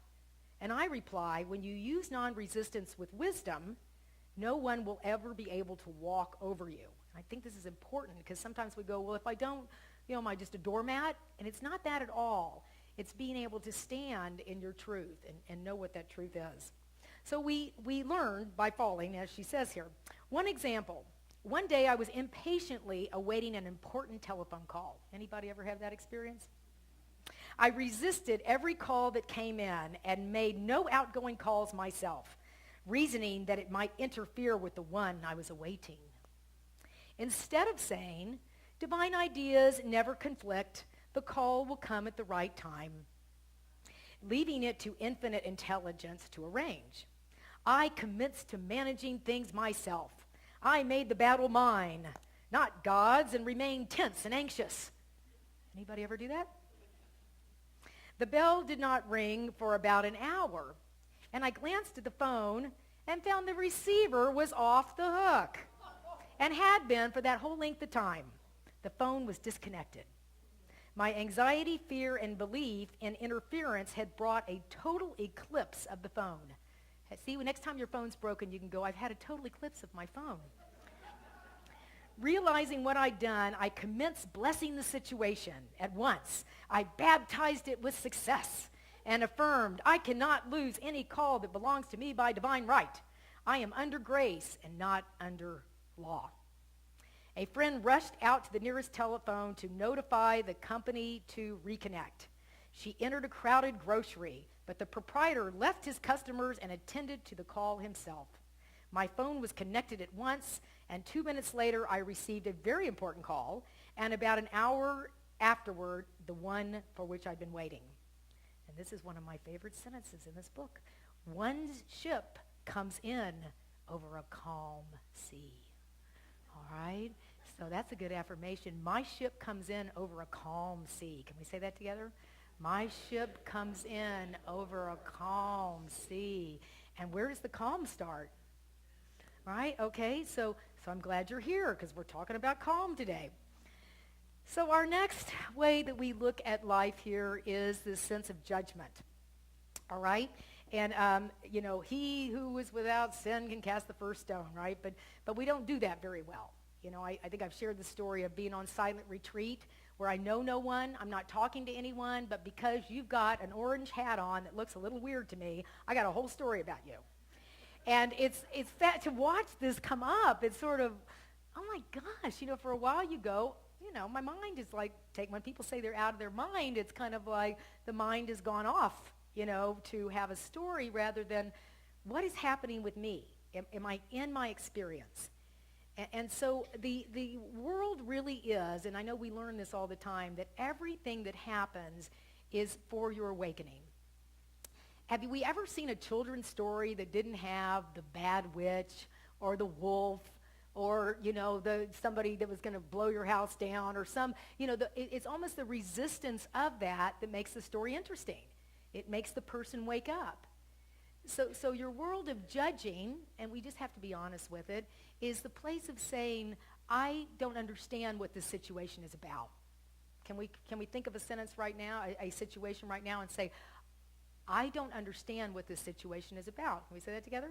And I reply, when you use non-resistance with wisdom, no one will ever be able to walk over you. I think this is important because sometimes we go, well, if I don't, am I just a doormat? And it's not that at all. It's being able to stand in your truth and know what that truth is. So we learned by falling, as she says here. One example. One day I was impatiently awaiting an important telephone call. Anybody ever have that experience? I resisted every call that came in and made no outgoing calls myself. reasoning that it might interfere with the one I was awaiting. Instead of saying, divine ideas never conflict, the call will come at the right time, leaving it to infinite intelligence to arrange. I commenced to managing things myself. I made the battle mine, not God's, and remained tense and anxious. Anybody ever do that? The bell did not ring for about an hour, and I glanced at the phone and found the receiver was off the hook and had been for that whole length of time. The phone was disconnected. My anxiety, fear, and belief in interference had brought a total eclipse of the phone. See, next time your phone's broken, you can go, I've had a total eclipse of my phone. Realizing what I'd done, I commenced blessing the situation at once. I baptized it with success and affirmed, I cannot lose any call that belongs to me by divine right. I am under grace and not under law. A friend rushed out to the nearest telephone to notify the company to reconnect. She entered a crowded grocery, but the proprietor left his customers and attended to the call himself. My phone was connected at once, and 2 minutes later, I received a very important call, and about an hour afterward, the one for which I'd been waiting. And this is one of my favorite sentences in this book. One's ship comes in over a calm sea. All right? So that's a good affirmation. My ship comes in over a calm sea. Can we say that together? My ship comes in over a calm sea. And where does the calm start? Right? Okay, so I'm glad you're here because we're talking about calm today. So our next way that we look at life here is this sense of judgment. All right? And, he who is without sin can cast the first stone, right? But we don't do that very well. I think I've shared the story of being on silent retreat where I know no one, I'm not talking to anyone, but because you've got an orange hat on that looks a little weird to me, I got a whole story about you. And it's that to watch this come up, it's sort of, oh my gosh, for a while you go, my mind is like, when people say they're out of their mind, it's kind of like the mind has gone off, to have a story rather than what is happening with me? Am I in my experience? And so the world really is, and I know we learn this all the time, that everything that happens is for your awakening. Have we ever seen a children's story that didn't have the bad witch or the wolf or, somebody that was going to blow your house down or it's almost the resistance of that makes the story interesting. It makes the person wake up. So your world of judging, and we just have to be honest with it, is the place of saying, I don't understand what this situation is about. Can we think of a sentence right now, a situation right now, and say, I don't understand what this situation is about. Can we say that together?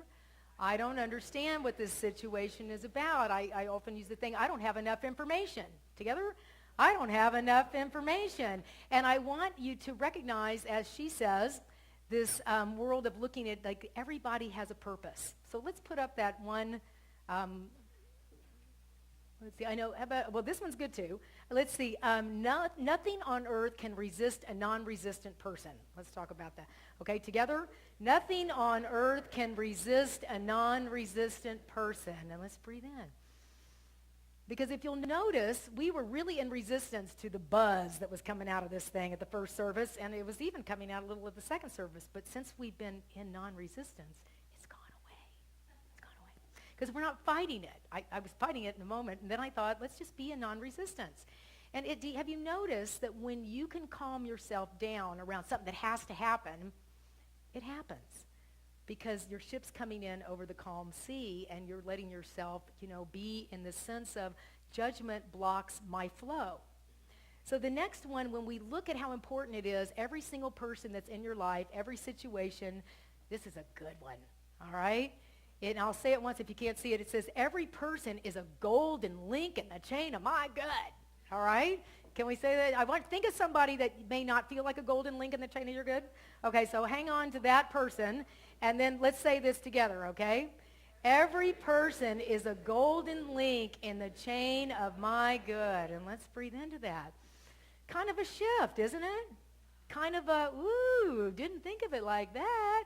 I don't understand what this situation is about. I often use the thing, I don't have enough information. Together? I don't have enough information. And I want you to recognize, as she says, this world of looking at, like, everybody has a purpose. So let's put up that one. Let's see, this one's good too. Let's see, nothing on earth can resist a non-resistant person. Let's talk about that. Okay, together? Nothing on earth can resist a non-resistant person. And let's breathe in. Because if you'll notice, we were really in resistance to the buzz that was coming out of this thing at the first service, and it was even coming out a little at the second service. But since we've been in non-resistance, it's gone away. It's gone away. Because we're not fighting it. I was fighting it in a moment, and then I thought, let's just be in non-resistance. And have you noticed that when you can calm yourself down around something that has to happen, it happens? Because your ship's coming in over the calm sea, and you're letting yourself, be in the sense of judgment blocks my flow. So the next one, when we look at how important it is, every single person that's in your life, every situation, this is a good one, all right? And I'll say it once if you can't see it. It says, every person is a golden link in the chain of my good, all right? Can we say that? Think of somebody that may not feel like a golden link in the chain of your good. Okay, so hang on to that person. And then let's say this together, okay? Every person is a golden link in the chain of my good. And let's breathe into that. Kind of a shift, isn't it? Kind of a, ooh, didn't think of it like that.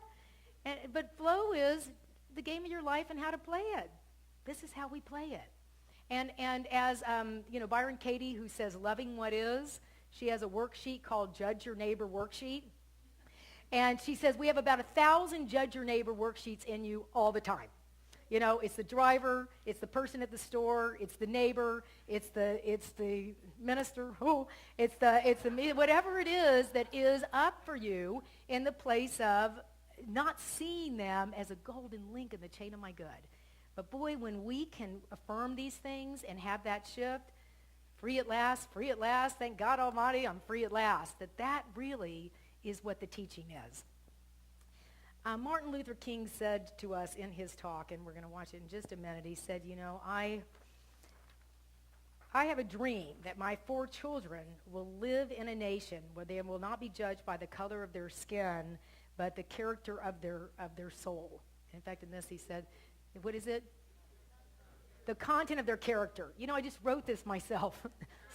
But flow is, the game of your life and how to play it. This is how we play it. And as, Byron Katie, who says loving what is, she has a worksheet called Judge Your Neighbor Worksheet. And she says we have about 1,000 Judge Your Neighbor worksheets in you all the time. It's the driver, it's the person at the store, it's the neighbor, it's the minister, whatever it is that is up for you in the place of not seeing them as a golden link in the chain of my good. But boy, when we can affirm these things and have that shift, free at last, thank God Almighty, I'm free at last, that really is what the teaching is. Martin Luther King said to us in his talk, and we're going to watch it in just a minute, he said, I have a dream that my 4 children will live in a nation where they will not be judged by the color of their skin, but the character of their soul. In fact, in this he said, what is it? The content of their character. I just wrote this myself.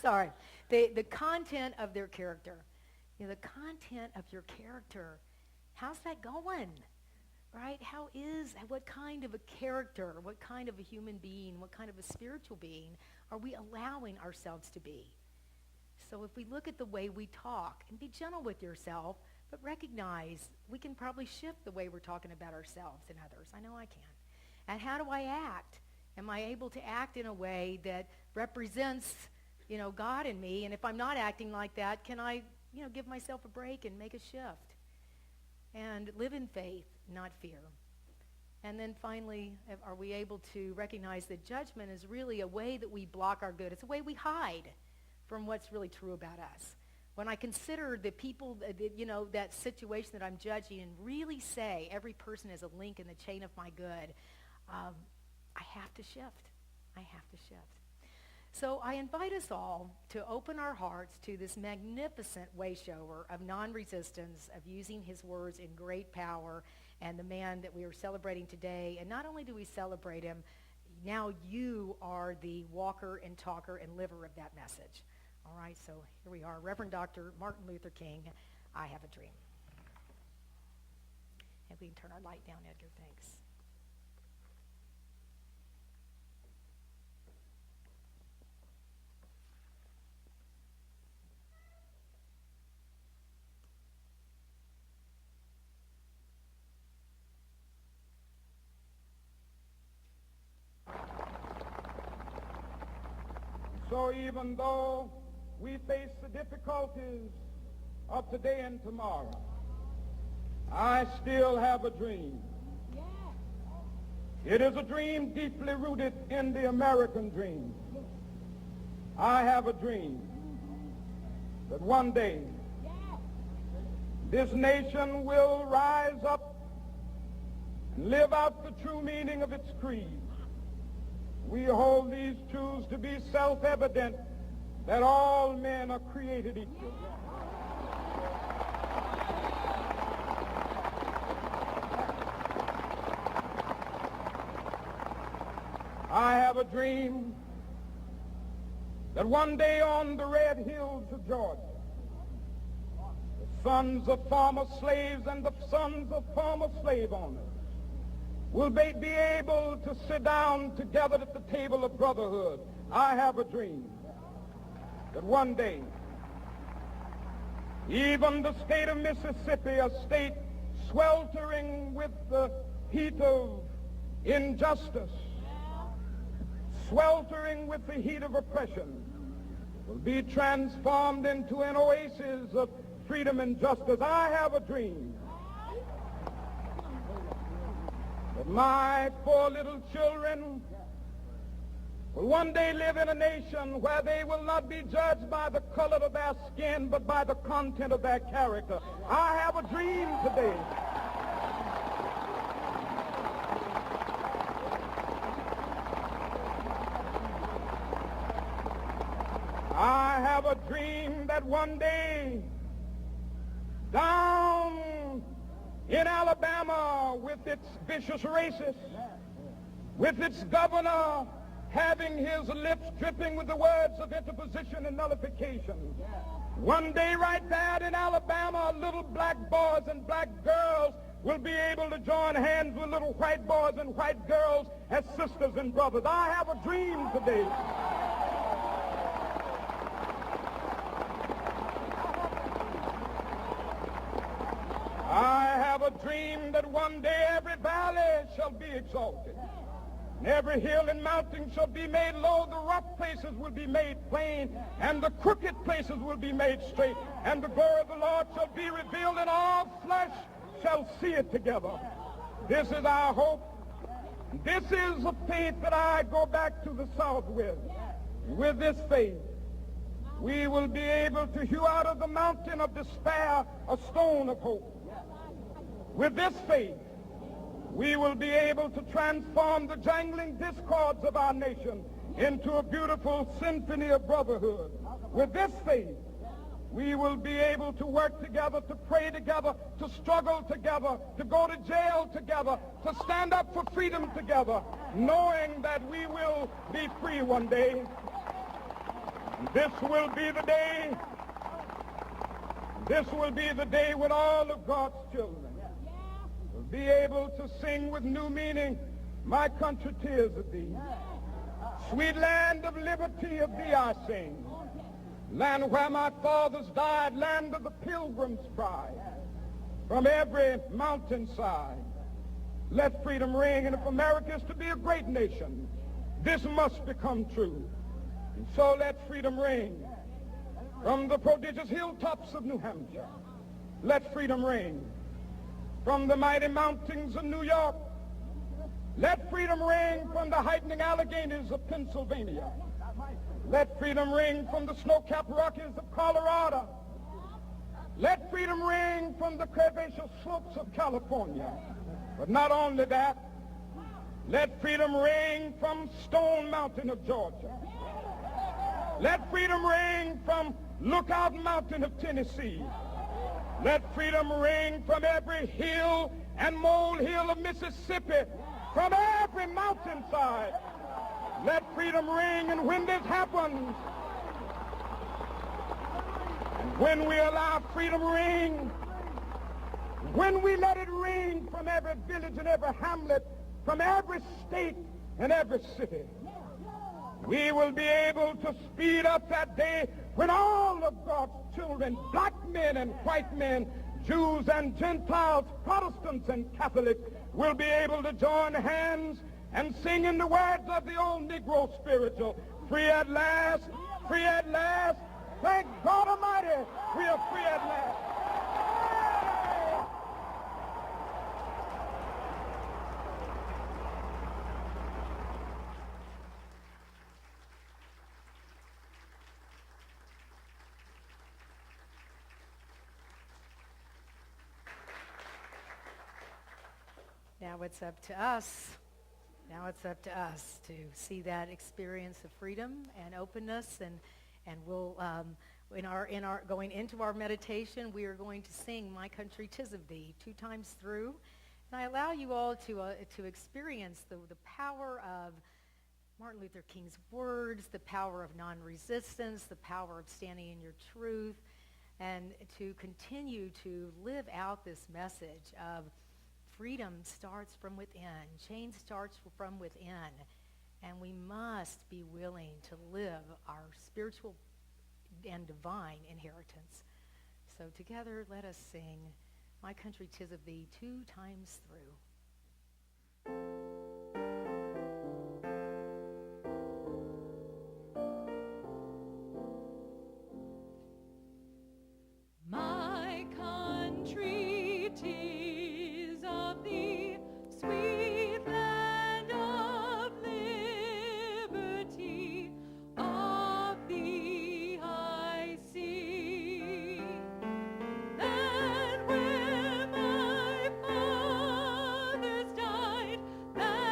Sorry. The content of their character. The content of your character. How's that going? Right? What kind of a character, what kind of a human being, what kind of a spiritual being are we allowing ourselves to be? So if we look at the way we talk, and be gentle with yourself, but recognize we can probably shift the way we're talking about ourselves and others. I know I can. And how do I act? Am I able to act in a way that represents, God in me? And if I'm not acting like that, can I, give myself a break and make a shift? And live in faith, not fear. And then finally, are we able to recognize that judgment is really a way that we block our good? It's a way we hide from what's really true about us. When I consider the people, that situation that I'm judging and really say every person is a link in the chain of my good, I have to shift. I have to shift. So I invite us all to open our hearts to this magnificent way shower of non-resistance, of using his words in great power, and the man that we are celebrating today. And not only do we celebrate him, now you are the walker and talker and liver of that message. All right, so here we are. Reverend Dr. Martin Luther King, I Have a Dream. And we can turn our light down, Edgar, thanks. So even though we face the difficulties of today and tomorrow, I still have a dream. It is a dream deeply rooted in the American dream. I have a dream that one day this nation will rise up and live out the true meaning of its creed. We hold these truths to be self-evident, that all men are created equal. I have a dream that one day on the red hills of Georgia, the sons of former slaves and the sons of former slave owners will they be able to sit down together at the table of brotherhood. I have a dream that one day, even the state of Mississippi, a state sweltering with the heat of injustice, sweltering with the heat of oppression, will be transformed into an oasis of freedom and justice. I have a dream that my 4 little children will one day live in a nation where they will not be judged by the color of their skin, but by the content of their character. I have a dream today. I have a dream that one day down in Alabama, with its vicious racists, with its governor having his lips dripping with the words of interposition and nullification. One day right there in Alabama, little black boys and black girls will be able to join hands with little white boys and white girls as sisters and brothers. I have a dream today. I have a dream that one day every valley shall be exalted, and every hill and mountain shall be made low. The rough places will be made plain, and the crooked places will be made straight. And the glory of the Lord shall be revealed, and all flesh shall see it together. This is our hope. This is a faith that I go back to the South with. With this faith, we will be able to hew out of the mountain of despair a stone of hope. With this faith, we will be able to transform the jangling discords of our nation into a beautiful symphony of brotherhood. With this faith, we will be able to work together, to pray together, to struggle together, to go to jail together, to stand up for freedom together, knowing that we will be free one day. This will be the day. This will be the day when all of God's children will be able to sing with new meaning, my country, 'tis of thee. Sweet land of liberty, of thee I sing. Land where my fathers died, land of the pilgrim's pride. From every mountainside, let freedom ring. And if America is to be a great nation, this must become true. And so let freedom ring. From the prodigious hilltops of New Hampshire, let freedom ring. From the mighty mountains of New York, let freedom ring. From the heightening Alleghenies of Pennsylvania, let freedom ring. From the snow-capped Rockies of Colorado, let freedom ring. From the curvaceous slopes of California. But not only that, let freedom ring from Stone Mountain of Georgia. Let freedom ring from Lookout Mountain of Tennessee. Let freedom ring from every hill and molehill of Mississippi, from every mountainside. Let freedom ring. And when this happens, and when we allow freedom ring, when we let it ring from every village and every hamlet, from every state and every city, we will be able to speed up that day when all of God's children, black men and white men, Jews and Gentiles, Protestants and Catholics, will be able to join hands and sing in the words of the old Negro spiritual, free at last, free at last. Thank God Almighty, we are free at last. Now it's up to us. Now it's up to us to see that experience of freedom and openness, and we'll in our going into our meditation, we are going to sing "My Country, 'Tis of Thee" 2 times through, and I allow you all to experience the power of Martin Luther King's words, the power of non-resistance, the power of standing in your truth, and to continue to live out this message of freedom starts from within. Change starts from within. And we must be willing to live our spiritual and divine inheritance. So together, let us sing "My Country, 'Tis of Thee" 2 times through. My country, 'tis of thee, sweet land of liberty, of thee I sing. Land where my fathers died, land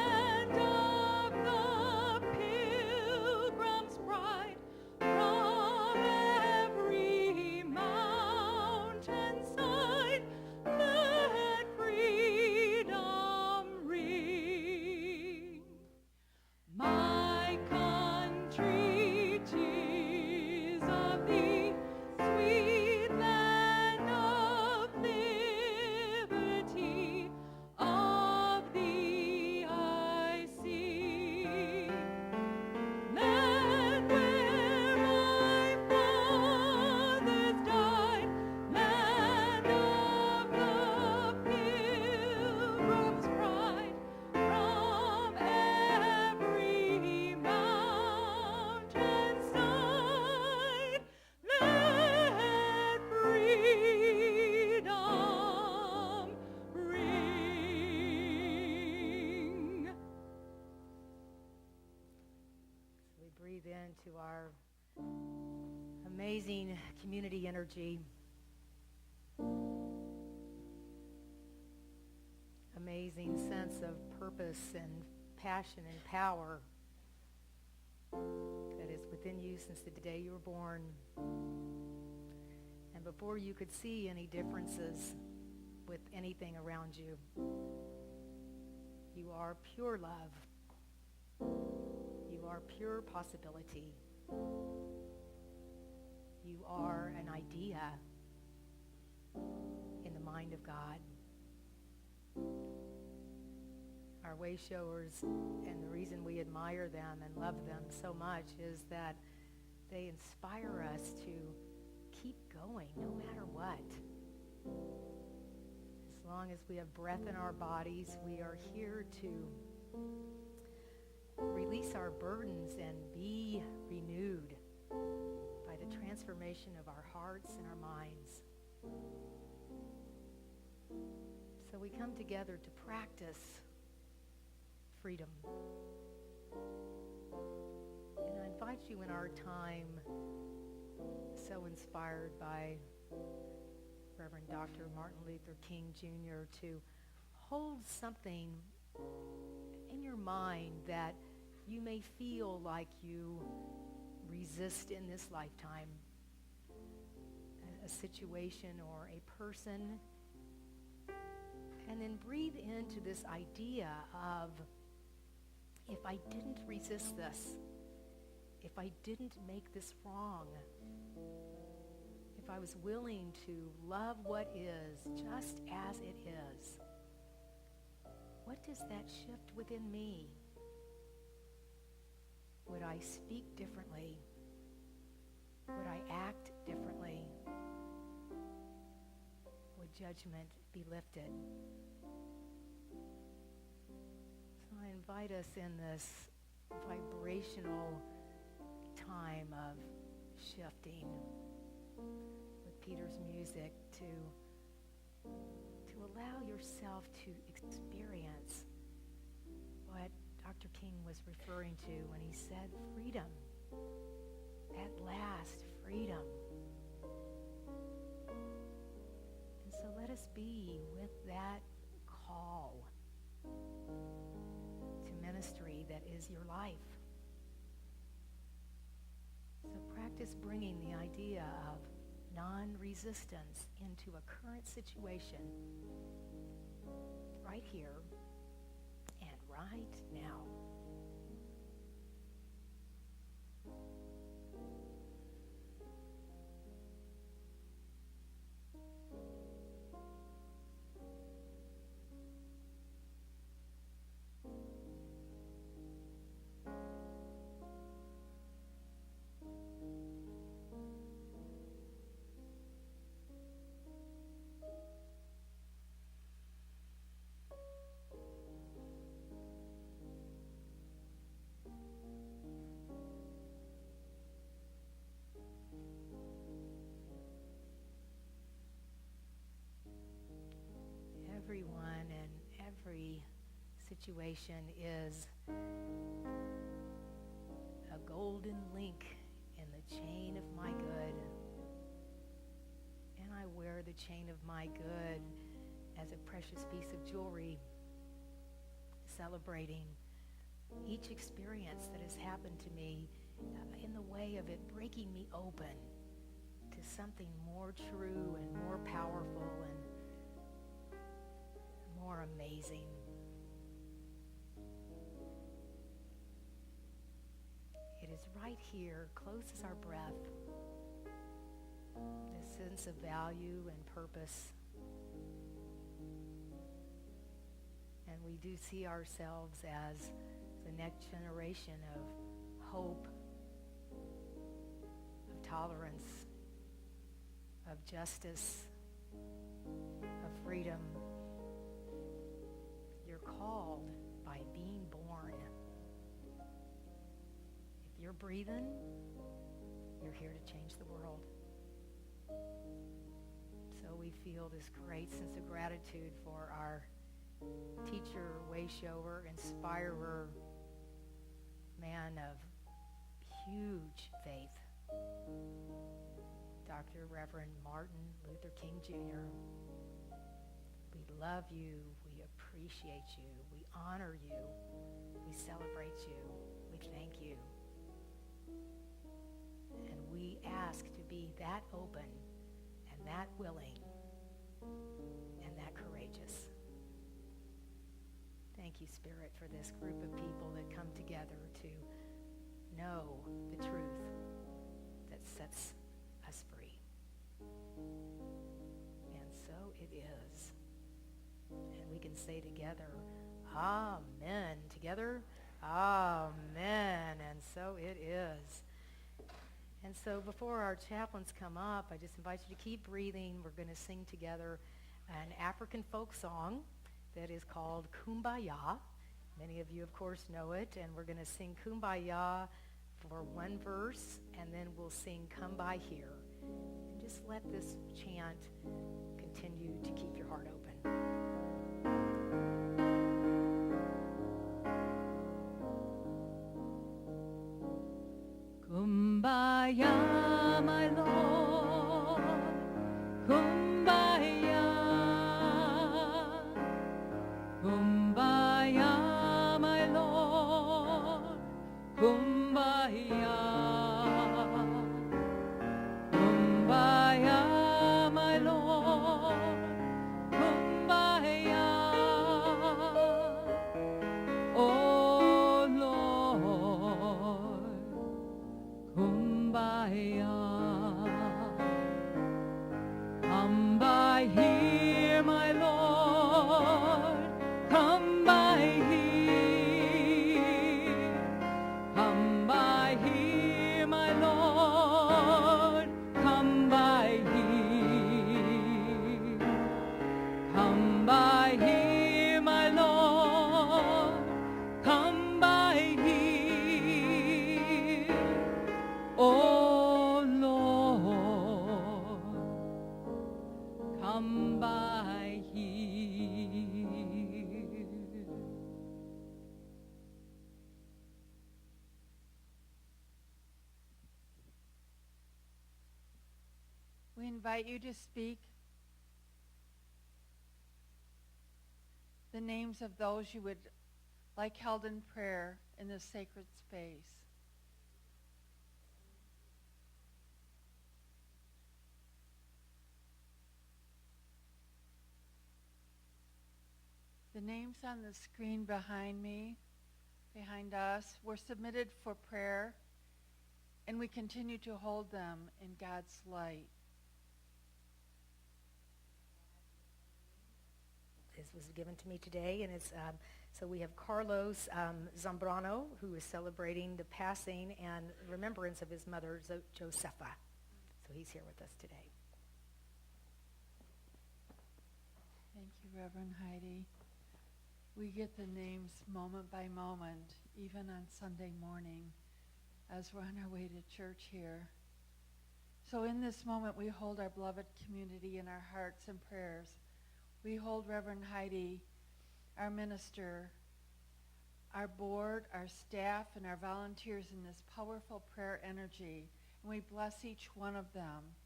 breathe into our amazing community energy. Amazing sense of purpose and passion and power that is within you since the day you were born. And before you could see any differences with anything around you, you are pure love. You are pure possibility. You are an idea in the mind of God. Our way showers, and the reason we admire them and love them so much is that they inspire us to keep going no matter what. As long as we have breath in our bodies, we are here to release our burdens and be renewed by the transformation of our hearts and our minds. So we come together to practice freedom. And I invite you in our time, so inspired by Reverend Dr. Martin Luther King Jr., to hold something in your mind that you may feel like you resist in this lifetime. A situation or a person. And then breathe into this idea of, if I didn't resist this, if I didn't make this wrong, if I was willing to love what is just as it is, what does that shift within me? Would I speak differently? Would I act differently? Would judgment be lifted? So I invite us in this vibrational time of shifting with Peter's music to allow yourself to experience what Dr. King was referring to when he said freedom. At last, freedom. And so let us be with that call to ministry that is your life. So practice bringing the idea of non-resistance into a current situation right here and right now. Everyone and every situation is a golden link in the chain of my good. And I wear the chain of my good as a precious piece of jewelry, celebrating each experience that has happened to me in the way of it breaking me open to something more true and more powerful and more amazing. It is right here, close as our breath, this sense of value and purpose. And we do see ourselves as the next generation of hope, of tolerance, of justice, of freedom. You're called by being born. If you're breathing, you're here to change the world. So we feel this great sense of gratitude for our teacher, way shower, inspirer, man of huge faith. Dr. Reverend Martin Luther King Jr., we love you, we appreciate you, we honor you, we celebrate you, we thank you. And we ask to be that open and that willing and that courageous. Thank you, Spirit, for this group of people that come together to know the truth that sets us free. And so it is. And we can say together, Amen. Together, Amen. And so it is. And so before our chaplains come up, I just invite you to keep breathing. We're going to sing together an African folk song that is called Kumbaya. Many of you, of course, know it. And we're going to sing Kumbaya for one verse, and then we'll sing Come By Here. And just let this chant continue to keep your heart open. Kumbaya, my Lord, Kumbaya, Kumbaya, my Lord, Kumbaya, Kumbaya, my Lord, Kumbaya, oh Lord, Kumbaya. Come by here, my Lord, come by here. Come by here, my Lord, come by here. Come by here, my Lord, come by here. Oh Lord, come by here. We invite you to speak the names of those you would like held in prayer in this sacred space. The names on the screen behind me, behind us, were submitted for prayer, and we continue to hold them in God's light. This was given to me today, and it's so we have Carlos Zambrano, who is celebrating the passing and remembrance of his mother, Josefa. So he's here with us today. Thank you, Reverend Heidi. We get the names moment by moment, even on Sunday morning, as we're on our way to church here. So in this moment, we hold our beloved community in our hearts and prayers. We hold Reverend Heidi, our minister, our board, our staff, and our volunteers in this powerful prayer energy, and we bless each one of them.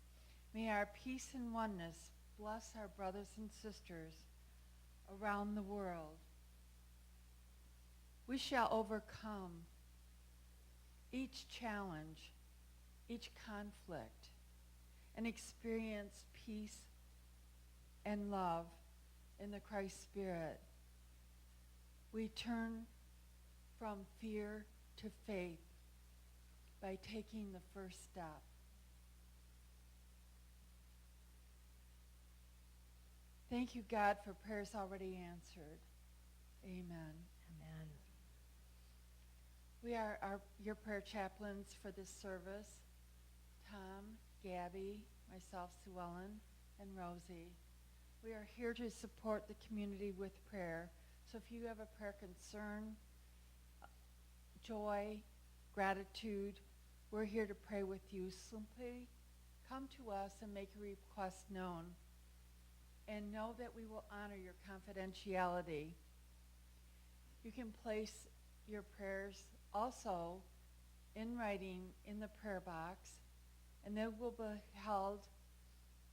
May our peace and oneness bless our brothers and sisters around the world. We shall overcome each challenge, each conflict, and experience peace and love in the Christ Spirit. We turn from fear to faith by taking the first step. Thank you, God, for prayers already answered. Amen. Amen. We are your prayer chaplains for this service. Tom, Gabby, myself, Sue Ellen, and Rosie. We are here to support the community with prayer. So if you have a prayer concern, joy, gratitude, we're here to pray with you. Simply come to us and make your request known. And know that we will honor your confidentiality. You can place your prayers also in writing in the prayer box, and they will be held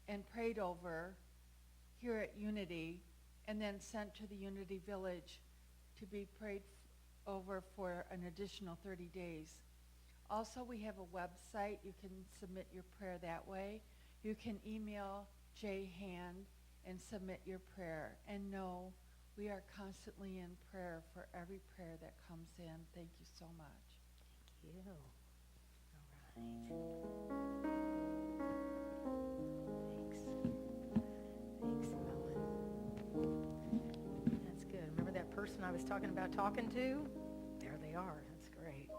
and prayed over here at Unity, and then sent to the Unity Village to be prayed over for an additional 30 days. Also, we have a website. You can submit your prayer that way. You can email Jay Hand and submit your prayer. And know we are constantly in prayer for every prayer that comes in. Thank you so much. Thank you. All right. Thanks, Ellen. That's good. Remember that person I was talking about talking to? There they are. That's great.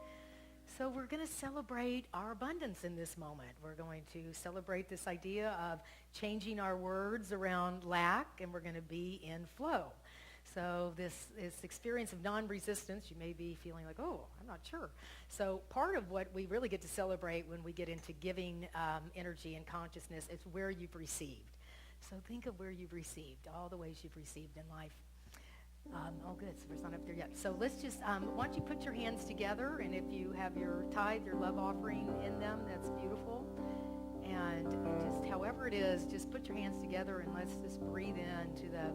So we're going to celebrate our abundance in this moment. We're going to celebrate this idea of changing our words around lack, and we're going to be in flow. So this experience of non-resistance, you may be feeling like, oh, I'm not sure. So part of what we really get to celebrate when we get into giving energy and consciousness is where you've received. So think of where you've received, all the ways you've received in life. Oh, good. So it's not up there yet. So let's just, why don't you put your hands together, and if you have your tithe, your love offering in them, that's beautiful. And just however it is, just put your hands together, and let's just breathe into the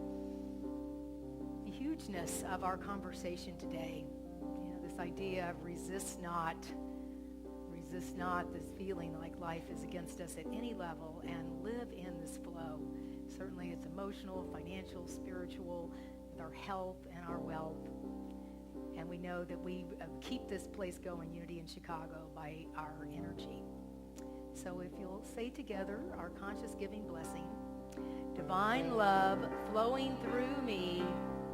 hugeness of our conversation today. You know, this idea of resist not this feeling like life is against us at any level, and live in this flow. Certainly it's emotional, financial, spiritual, with our health and our wealth. And we know that we keep this place going, Unity in Chicago, by our energy. So if you'll say together our conscious giving blessing, divine love flowing through me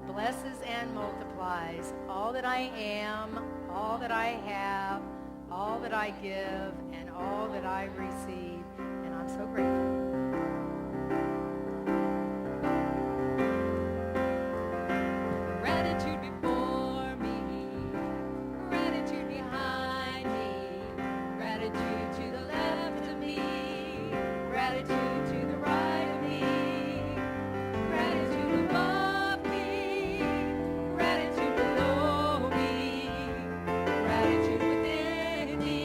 blesses and multiplies all that I am, all that I have, all that I give, and all that I receive. And I'm so grateful. Gratitude before me, gratitude behind me, gratitude to the left of me, gratitude to the right of me, gratitude above me, gratitude below me, gratitude within me,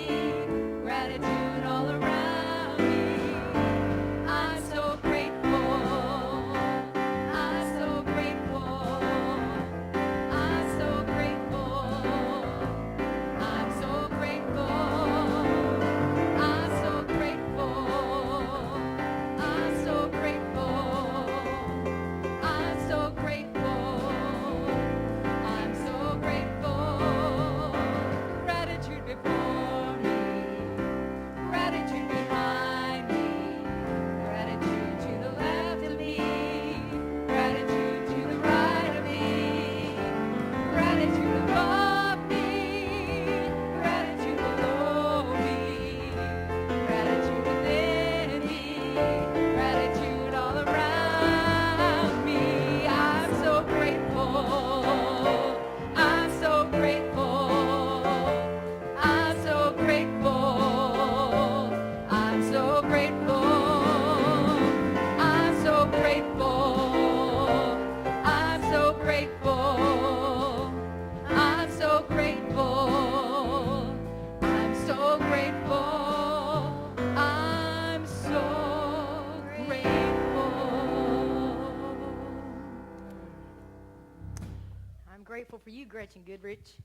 gratitude all around me. I'm so grateful. I'm so grateful. I'm so grateful. I'm so grateful. I'm so grateful. I'm so grateful. I'm so grateful. I'm so grateful. Gratitude before me. Gratitude behind me. Gratitude to the left of me. Gratitude to the right of me. Gratitude above me. Gratitude below me. Gratitude within me. Gratitude all around me. I'm so grateful. I'm so grateful. I'm so grateful. I'm so grateful. I'm so grateful. I'm so grateful. I'm so grateful. I'm so grateful. I'm so grateful. I'm grateful for you, Gretchen Goodrich.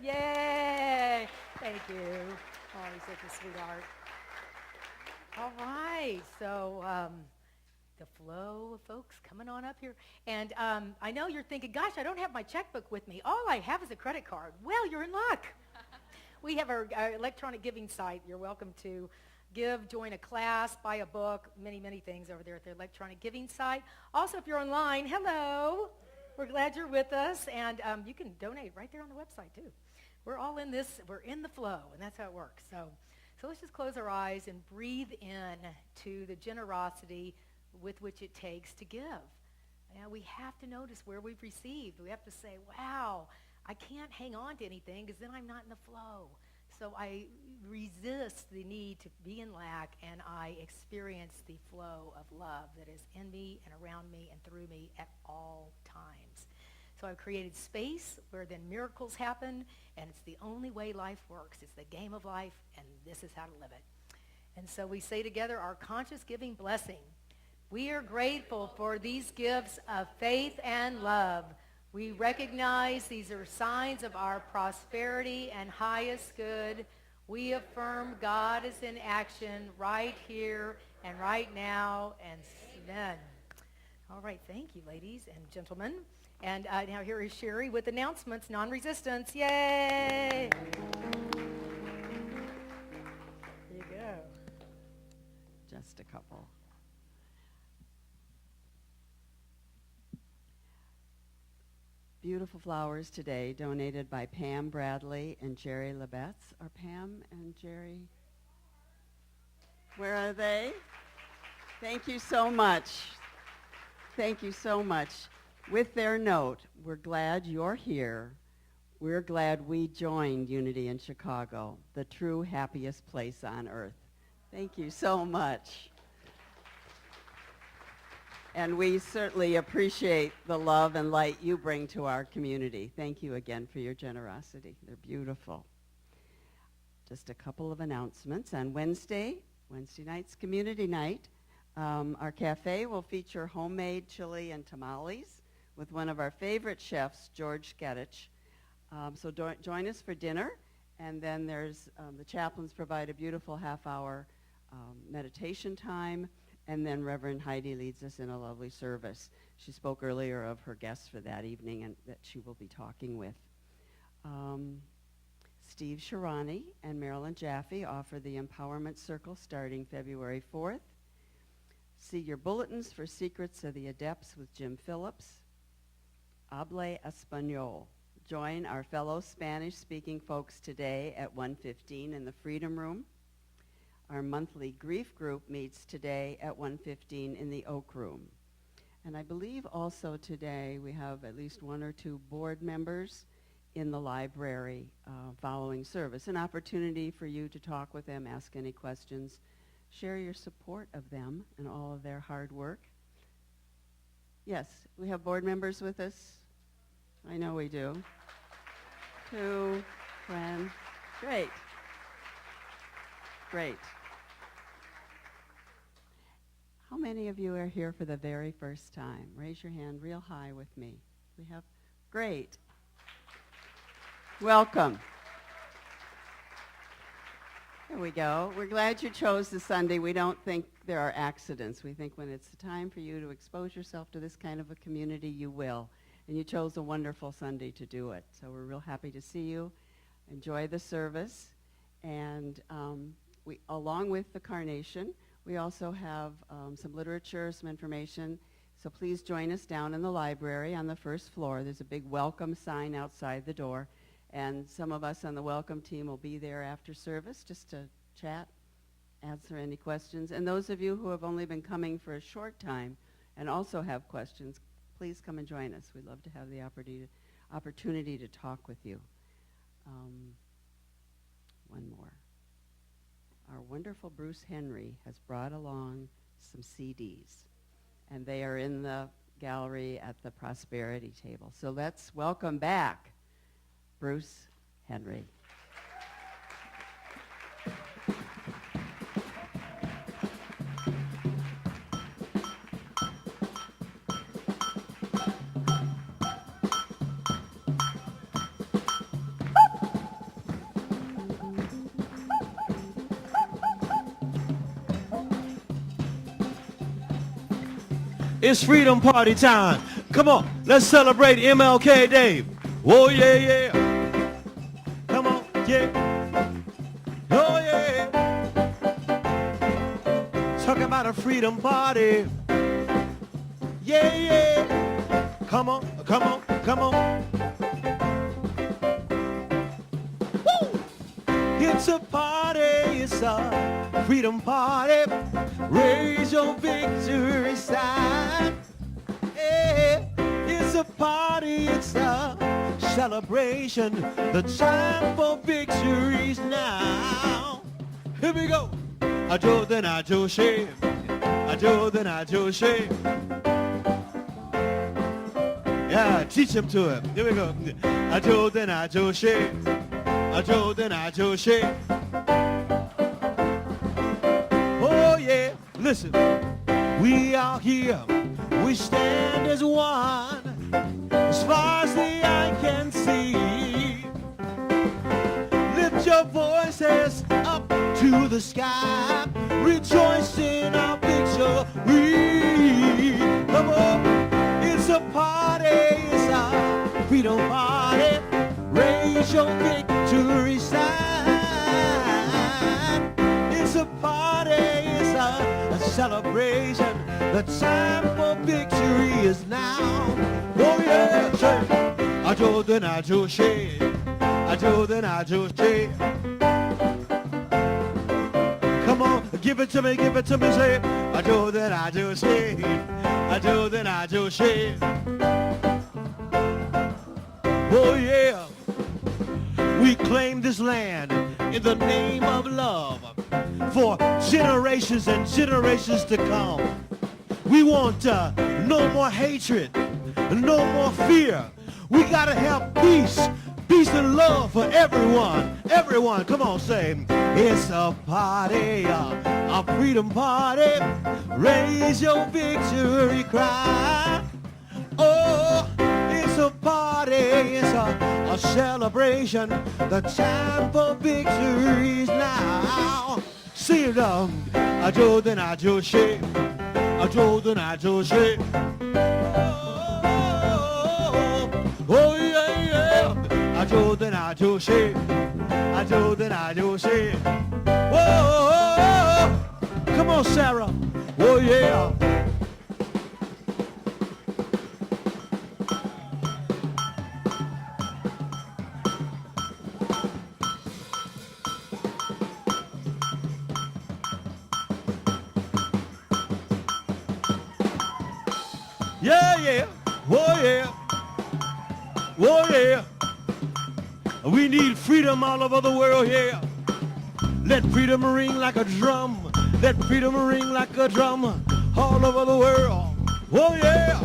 Yay! Thank you. Oh, you're such a sweetheart. All right, so the flow of folks coming on up here. And I know you're thinking, gosh, I don't have my checkbook with me. All I have is a credit card. Well, you're in luck. We have our electronic giving site. You're welcome to give, join a class, buy a book, many, many things over there at the electronic giving site. Also, if you're online, hello. We're glad you're with us, and you can donate right there on the website, too. We're all in this. We're in the flow, and that's how it works. So let's just close our eyes and breathe in to the generosity with which it takes to give. And we have to notice where we've received. We have to say, wow, I can't hang on to anything because then I'm not in the flow. So I resist the need to be in lack, and I experience the flow of love that is in me and around me and through me at all times. So I've created space where then miracles happen, and it's the only way life works. It's the game of life, and this is how to live it. And so we say together our conscious giving blessing. We are grateful for these gifts of faith and love. We recognize these are signs of our prosperity and highest good. We affirm God is in action right here and right now, and then. All right, thank you, ladies and gentlemen. And now here is Sherry with announcements, non-resistance. Yay! Here you go. Just a couple. Beautiful flowers today, donated by Pam Bradley and Jerry Lebetz. Are Pam and Jerry? Where are they? Thank you so much. Thank you so much. With their note, we're glad you're here. We're glad we joined Unity in Chicago, the true happiest place on earth. Thank you so much. And we certainly appreciate the love and light you bring to our community. Thank you again for your generosity. They're beautiful. Just a couple of announcements. On Wednesday night's community night, our cafe will feature homemade chili and tamales with one of our favorite chefs, George Gedich. So join us for dinner. And then there's the chaplains provide a beautiful half-hour meditation time. And then Reverend Heidi leads us in a lovely service. She spoke earlier of her guests for that evening and that she will be talking with. Steve Sharani and Marilyn Jaffe offer the Empowerment Circle starting February 4th. See your bulletins for Secrets of the Adepts with Jim Phillips. Hable Español. Join our fellow Spanish-speaking folks today at 1:15 in the Freedom Room. Our monthly grief group meets today at 1:15 in the Oak Room. And I believe also today we have at least one or two board members in the library following service. An opportunity for you to talk with them, ask any questions, share your support of them and all of their hard work. Yes, we have board members with us. I know we do. Two, friend. Great. Great. How many of you are here for the very first time? Raise your hand real high with me. We have, great. Welcome. There we go. We're glad you chose the Sunday. We don't think there are accidents. We think when it's the time for you to expose yourself to this kind of a community, you will. And you chose a wonderful Sunday to do it. So we're real happy to see you. Enjoy the service. And we, along with the carnation, we also have some literature, some information. So please join us down in the library on the first floor. There's a big welcome sign outside the door. And some of us on the welcome team will be there after service just to chat, answer any questions. And those of you who have only been coming for a short time and also have questions, please come and join us. We'd love to have the opportunity to talk with you. One more. Our wonderful Bruce Henry has brought along some CDs, and they are in the gallery at the Prosperity table. So let's welcome back Bruce Henry. It's freedom party time. Come on, let's celebrate MLK Day. Oh, yeah, yeah. Come on, yeah. Oh, yeah. Talking about a freedom party. Yeah, yeah. Come on, come on, come on. Woo! It's a party, it's a freedom party. Raise your victory sign. Yeah, it's a party, it's a celebration. The time for victories now. Here we go. I do then I do shame. I do then I do shame. Yeah, teach him to him. Here we go. Ajo then ajo she. Ajo then ajo she. Oh yeah, listen. We are here. We stand as one. As far as the eye can see. Lift your voices up to the sky. Rejoice in our victory. Come on. It's a party. It's a freedom party. Raise your victory sign. It's a party. It's a celebration. The time for victory is now. Oh yeah, say, ajo then ajo she, ajo then ajo she. Come on, give it to me, say, ajo then ajo she, ajo then ajo she. Oh yeah, we claim this land in the name of love for generations and generations to come. We want no more hatred, no more fear. We gotta have peace, peace and love for everyone. Everyone, come on, say, it's a party, a freedom party. Raise your victory cry. Oh, it's a party, it's a celebration. The time for victory is now. See it, ajo then ajo she. Ajo then ajo she. Oh yeah, yeah. Ajo then ajo she. Ajo then ajo she. Whoa, come on, Sarah. Oh yeah. Yeah, yeah, oh yeah, oh yeah. We need freedom all over the world, yeah. Let freedom ring like a drum. Let freedom ring like a drum all over the world. Oh yeah.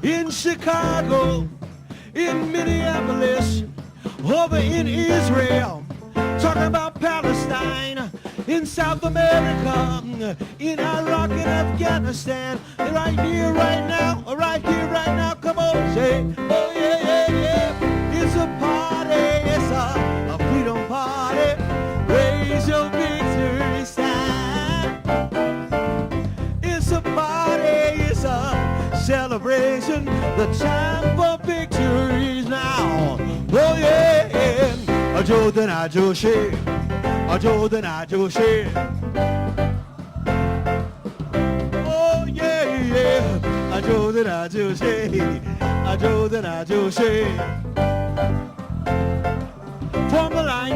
In Chicago, in Minneapolis, over in Israel, talking about Palestine, in South America, in Iraq and Afghanistan, right here, right now, come on, say, oh yeah, yeah, yeah. It's a party, it's a freedom party. Raise your victory sign. It's a party, it's a celebration. The time for victory is now. Oh yeah, ajo then ajo she. Ajo then ajo she. Oh yeah, yeah. Ajo then ajo she. Ajo then ajo she.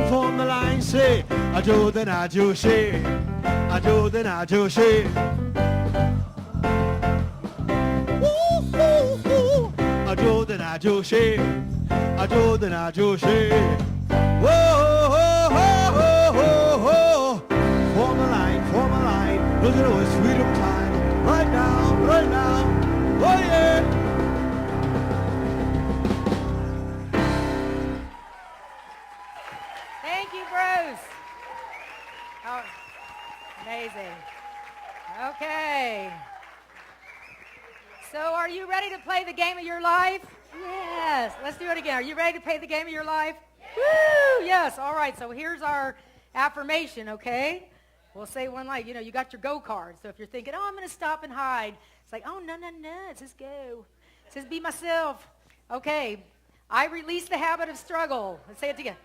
Form the line, say, ajo then ajo she. Ajo then ajo she. Ajo then ajo she. Ajo then ajo she. Whoa, form the line. Look at it, it's freedom time. Right now. Oh yeah. Thank you, Bruce. Oh, amazing. Okay. So are you ready to play the game of your life? Yes. Let's do it again. Are you ready to play the game of your life? Woo! Yes. All right. So here's our affirmation, okay? We'll say one line. You know, you got your go card. So if you're thinking, oh, I'm going to stop and hide. It's like, oh, no. It says go. It says be myself. Okay. I release the habit of struggle. Let's say it together.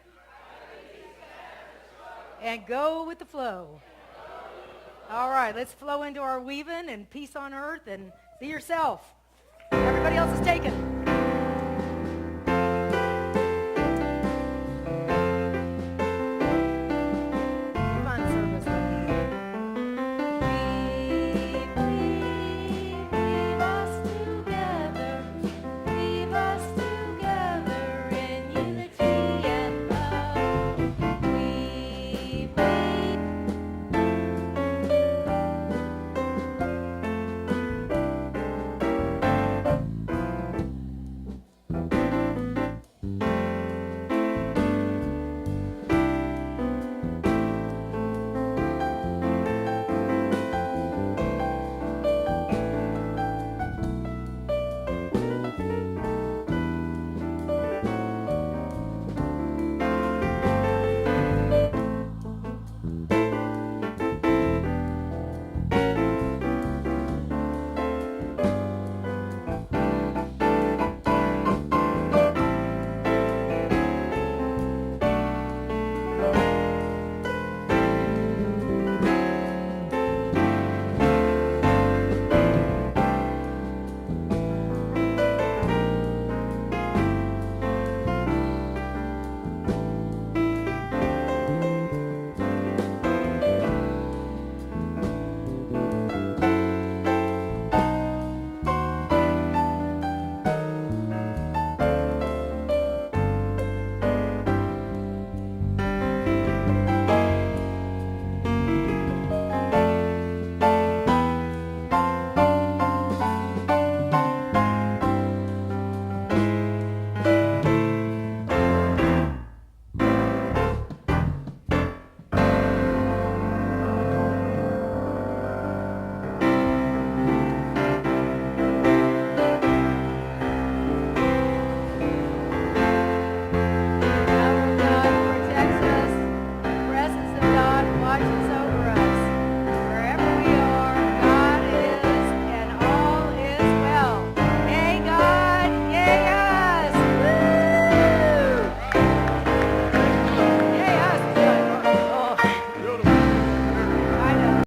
And go with the flow. All right, let's flow into our weaving and peace on earth and be yourself. Everybody else is taken.